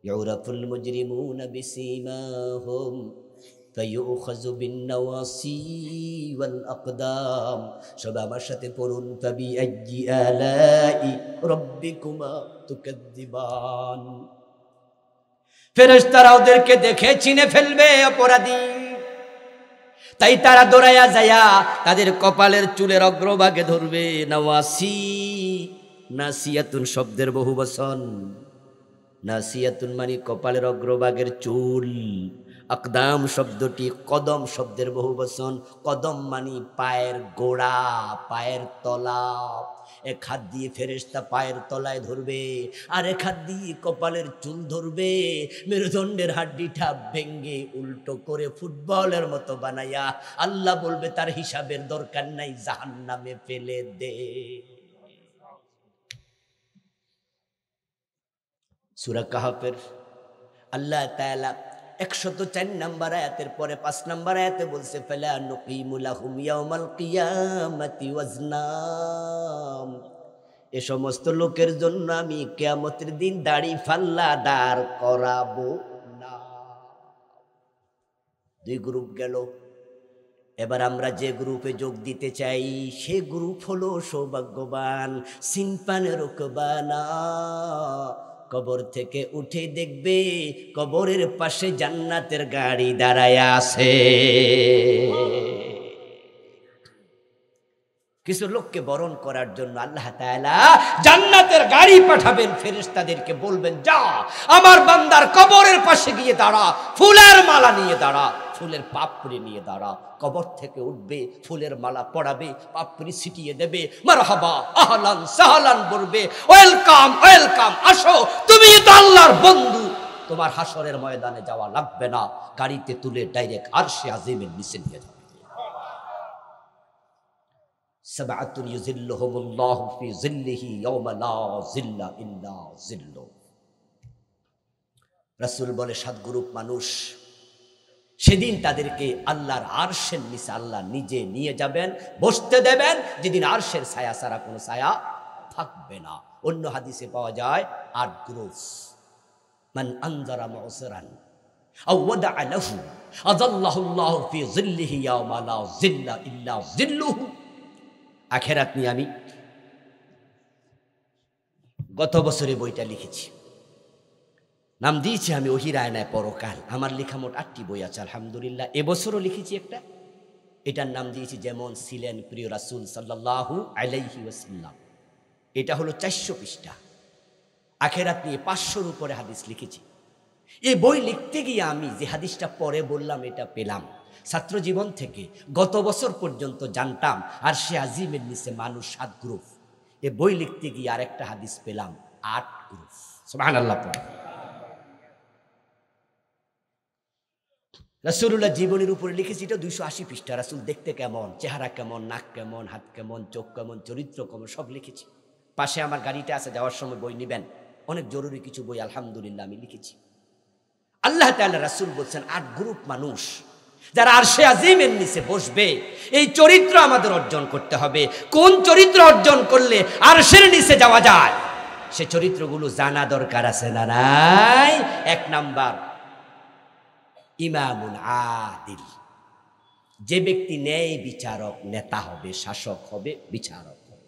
ইউরাফুল মুজরিমুনা বিসীমাহুম ফায়ুখাযু বিন-নাওয়াসি ওয়াল আকদাম। সবাই আমার সাথে পড়ুন, ফাবিআইয়ি আলাই রাব্বিকুমা তুকাযযিবান। ফেরেশতারা ওদেরকে দেখে চিনে ফেলবে অপরাধী, তাই তারা দৌড়াইয়া যায়া তাদের কপালের চুলের অগ্রভাগে ধরবে। নাওয়াসি, নাসিয়াতুন শব্দের বহুবচন। নাসিয়াতুন মানে কপালের অগ্রভাগের চুল। আকদাম শব্দটি কদম শব্দের বহুবচন। কদম মানে পায়ের গোড়া, পায়ের তলা। এক হাত দিয়ে ফেরেশতা পায়ের তলায় ধরবে, আর এক হাত দিয়ে কপালের চুল ধরবে। মেরুদণ্ডের হাড্ডিটা ভেঙ্গে উল্টো করে ফুটবলের মতো বানাইয়া আল্লাহ বলবে তার হিসাবের দরকার নাই, জাহান্নামে ফেলে দে। সূরা কাহফের আল্লাহ তাআলা 104 নম্বর আয়াতের পরে 5 নম্বর আয়াতে বলছে, ফালা নুকিমু লাহুম ইয়াউমাল কিয়ামাতি ওয়াজনা। এ সমস্ত লোকের জন্য আমি কিয়ামতের দিন দাড়ি ফাল্লা দাঁড় করাবো না। 2 গ্রুপ গেল। এবার আমরা যে গ্রুপে যোগ দিতে চাই সে গ্রুপ হলো সৌভাগ্যবান। সিনপানে রুকবানা, কবর থেকে উঠে দেখবে কবরের পাশে জান্নাতের গাড়ি দাঁড়ায় আছে। কিছু লোককে বরণ করার জন্য আল্লাহ তাআলা জান্নাতের গাড়ি পাঠাবেন, ফেরেশতাদেরকে বলবেন যা আমার বান্দার কবরের পাশে গিয়ে দাঁড়া, ফুলের মালা নিয়ে দাঁড়া, ফুলের পাপড়ি নিয়ে দাঁড়া। কবর থেকে উঠবে, ফুলের মালা পড়াবে, পাপড়ি ছিটিয়ে দেবে, মারহাবা আহলান সাহলান বলবে, ওয়েলকাম ওয়েলকাম, আসো, তুমি তো আল্লাহর বন্ধু, তোমার হাসরের ময়দানে যাওয়া লাগবে না, গাড়িতে তুলে ডাইরেক্ট আরশে আজিমের নিচে নিয়ে যাবে। সাবআতুন ইউযিল্লুহুমুল্লাহু ফি যিল্লিহি ইয়াওমা লা যিল্লা ইল্লা যিল্লু। রাসূল বলে 7 গ্রুপ মানুষ, সেদিন তাদেরকে আল্লাহর আরশের নিচে আল্লাহ নিজে নিয়ে যাবেন, বসতে দেবেন, যেদিন আরশের ছায়া ছাড়া কোনো ছায়া থাকবে না। অন্য হাদিসে পাওয়া যায় 8 গ্রুপ। মান আনজারা মুসরান আও ওয়াদা'a লাহু আযাল্লাহুল্লাহু ফি যিল্লিহি ইয়াওমা লা যিল্লা ইল্লা যিল্লুহু। আখেরাত নিয়ে আমি গত বছরে বইটা লিখেছি। নাম দিয়েছি আমি ওহির আয়নায় পরকাল। আমার লেখা মোট 8টি বই আছে আলহামদুলিল্লাহ। এবছরও লিখেছি একটা, এটার নাম দিয়েছি যেমন ছিলেন প্রিয় রাসূল সাল্লাল্লাহু আলাইহি ওয়াসাল্লাম। এটা হলো 400 পৃষ্ঠা, আখেরাত নিয়ে 500-র উপরে হাদিস লিখেছি। এই বই লিখতে গিয়ে আমি যে হাদিসটা পরে বললাম এটা পেলাম ছাত্র জীবন থেকে। গত বছর পর্যন্ত জানতাম আরশে আজিমের নিচে মানুষ 7 গ্রুপ। এই বই লিখতে গিয়ে আরেকটা হাদিস পেলাম 8 গ্রুপ। সুবহানাল্লাহ। রাসূলুল্লাহ জীবনের উপরে লিখেছি, এটা 280 পৃষ্ঠা। রাসূল দেখতে কেমন, চেহারা কেমন, নাক কেমন, হাত কেমন, চোখ কেমন, চরিত্র কেমন, সব লিখেছি। পাশে আমার গাড়িতে আছে, যাওয়ার সময় বই নেবেন, অনেক জরুরি কিছু বই আলহামদুলিল্লাহ আমি লিখেছি। আল্লাহ তাআলা রাসূল বলছেন 8 গ্রুপ মানুষ যারা আরশে আজিমের নিচে বসবে। এই চরিত্র আমাদের অর্জন করতে হবে। কোন চরিত্র অর্জন করলে আরশের নিচে যাওয়া যায়, সে চরিত্রগুলো জানা দরকার আছে না নাই? 1 নাম্বার, ইমামুন আদিল, যে ব্যক্তি ন্যায় বিচারক, নেতা হবে, শাসক হবে, বিচারক হবে।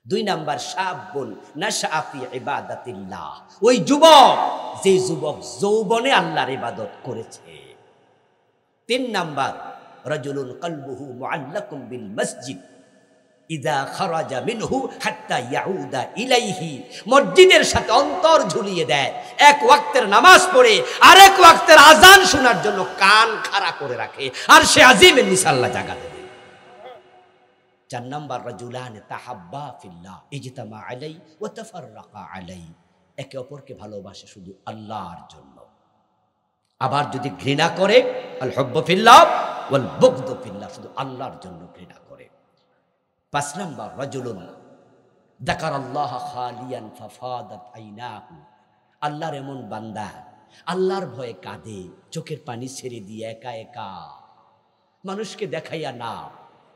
2 নাম্বার, শাবুন নাশআ ফি ইবাদাতিল্লাহ, ওই যুবক যে যুবক যৌবনে আল্লাহর ইবাদত করেছে। 3 নাম্বার, রাজুলুন কলবুহু মুআল্লাকুম বিল মসজিদ ইযা খারাজা মিনহু হাত্তা ইয়াউদা ইলাইহি, মসজিদের সাথে অন্তর ঝুলিয়ে দেয়, 1 ওয়াক্তের নামাজ পড়ে আরেক ওয়াক্তের আজান শোনার জন্য কান খাড়া করে রাখে, আর সে আজিমের নিচে আল্লাহ জায়গা দেবে। 4 নাম্বার, রাজুলান তাহাব্বা ফিল্লাহ ইজতামা আলাই ওয়া তাফাররাকা আলাই, একে অপরকে ভালোবাসে শুধু আল্লাহর জন্য। আবার যদি ঘৃণা করে, আল হুব্বু ফিল্লাহ ওয়াল বুগদু ফিল্লাহ, শুধু আল্লাহর জন্য ঘৃণা করে। 5 নাম্বার, রাজুলুন যাকারাল্লাহ খালিয়ান ফাফাদাত আইনাহু, আল্লাহর এমন বান্দা আল্লাহর ভয়ে কাঁদে, চোখের পানি ছেড়ে দিয়ে একা একা, মানুষকে দেখাইয়া না,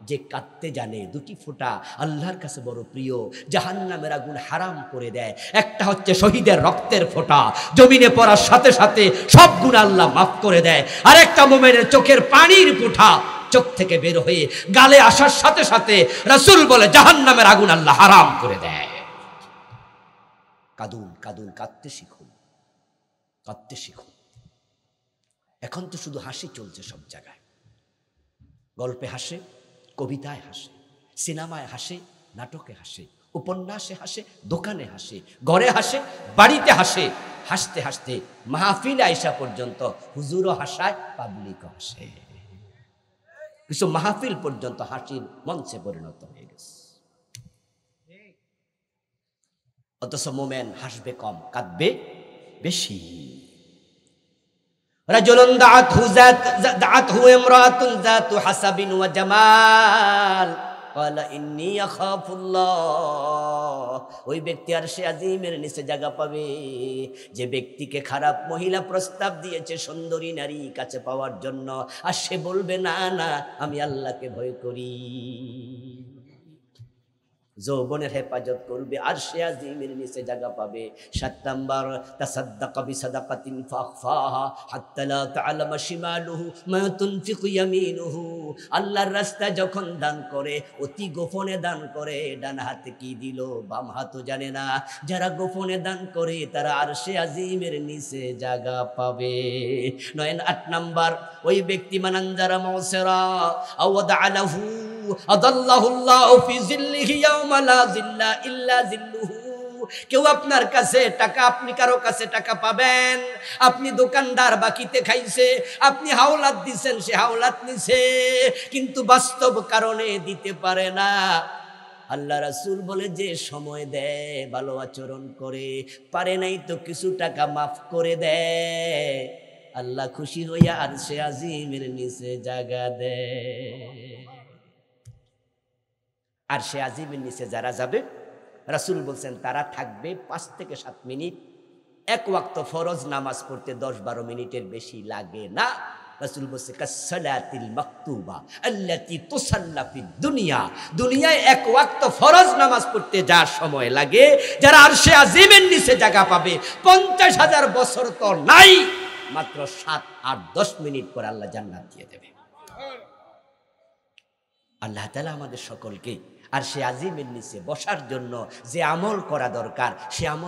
যে কাঁদতে জানে, 2টি ফোঁটা আল্লাহর কাছে বড় প্রিয়, জাহান্নামের আগুন হারাম করে দেয়। একটা হচ্ছে শহীদের রক্তের ফোঁটা, জমিনে পড়ার সাথে সাথে সব গুনাহ আল্লাহ মাফ করে দেয়। আর একটা মুমিনের চোখের পানির ফোঁটা চোখ থেকে বের হয়ে গালে আসার সাথে সাথে রাসূল বলে জাহান্নামের আগুন আল্লাহ হারাম করে দেয়। কাঁদুন কাঁদুন, কাঁদতে শিখুন, কাঁদতে শিখুন। এখন তো শুধু হাসি চলছে সব জায়গায়, গল্পে হাসে, কবিতায় হাসে, সিনেমায় হাসে, নাটকে হাসে, উপন্যাসে হাসে, দোকানে হাসে, ঘরে হাসে, বাড়িতে হাসে। হাসতে হাসতে মাহফিল আইসা পর্যন্ত হুজুরও হাসায়, পাবলিকও হাসে। কিছু মাহফিল পর্যন্ত হাসির মঞ্চে পরিণত হয়ে গেছে। অথচ মোমেন হাসবে কম, কাঁদবে বেশি। রাজুলুন দাআতহু ইমরাতুন যাতু হাসাবিন ওয়া জামাল ক্বালা ইন্নী আখাফুল্লাহ, ওই ব্যক্তি আরশে আজিমের নিচে জায়গা পাবে যে ব্যক্তিকে খারাপ মহিলা প্রস্তাব দিয়েছে সুন্দরী নারী কাছে পাওয়ার জন্য, আর সে বলবে না না আমি আল্লাহকে ভয় করি। যৌবনের হেফাজত করবে, আরশে আজিমের নিচে জায়গা পাবে। 7 নাম্বার, তাসাদ্দাকা বিসাদাকাতিন ফাখফাহা হাত্তা লা তা'লামা শিমালুহু মা তুনফিকু ইয়ামিনুহু, আল্লাহর রাস্তায় যখন দান করে অতি গোপনে দান করে, ডান হাতে কি দিল বাম হাতও জানে না। যারা গোপনে দান করে তারা আরশে আজিমের নিচে জায়গা পাবে। 8 নাম্বার, ওই ব্যক্তি মানানজারা মুসিরা আও দা'আলাহু আদাল্লাহুল্লাহু ফি জিল্লিহি ইয়াওমা লা জিল্লা ইল্লা জিল্লুহু, কেউ আপনার কাছে টাকা, আপনি কারো কাছে টাকা পাবেন, আপনি দোকানদার বাকিতে খাইছে, আপনি হাওলাত দিছেন, সে হাওলাত নিছে, কিন্তু বাস্তব কারণে দিতে পারে না। আল্লাহ রাসূল বলে যে সময় দেয়, ভালো আচরণ করে, পারে নাই তো কিছু টাকা মাফ করে দেয়, আল্লাহ খুশি হইয়া আরশে আজিমের নিচে জায়গা দেয়। আরশে আজিমের নিচে যারা যাবে রাসূল বলছেন তারা থাকবে 5 থেকে 7 মিনিট। 1 ওয়াক্ত ফরজ নামাজ পড়তে 10-12 মিনিটের বেশি লাগে না। রাসূল বলছে কাসসালাতিল মাকতুবা আল্লাতী তুসাল্লা ফিদ দুনিয়া, দুনিয়ায় 1 ওয়াক্ত ফরজ নামাজ পড়তে যা সময় লাগে, যারা আরশে আজিমের নিচে জায়গা পাবে 50,000 বছর তো নাই, মাত্র 7, 8, 10 মিনিট পর আল্লাহ জান্নাত দিয়ে দেবে। আল্লাহ তাআলা আমাদের সকলকে আরশে আজিমের নিচে বসার জন্য যে আমল করা দরকার সে আমল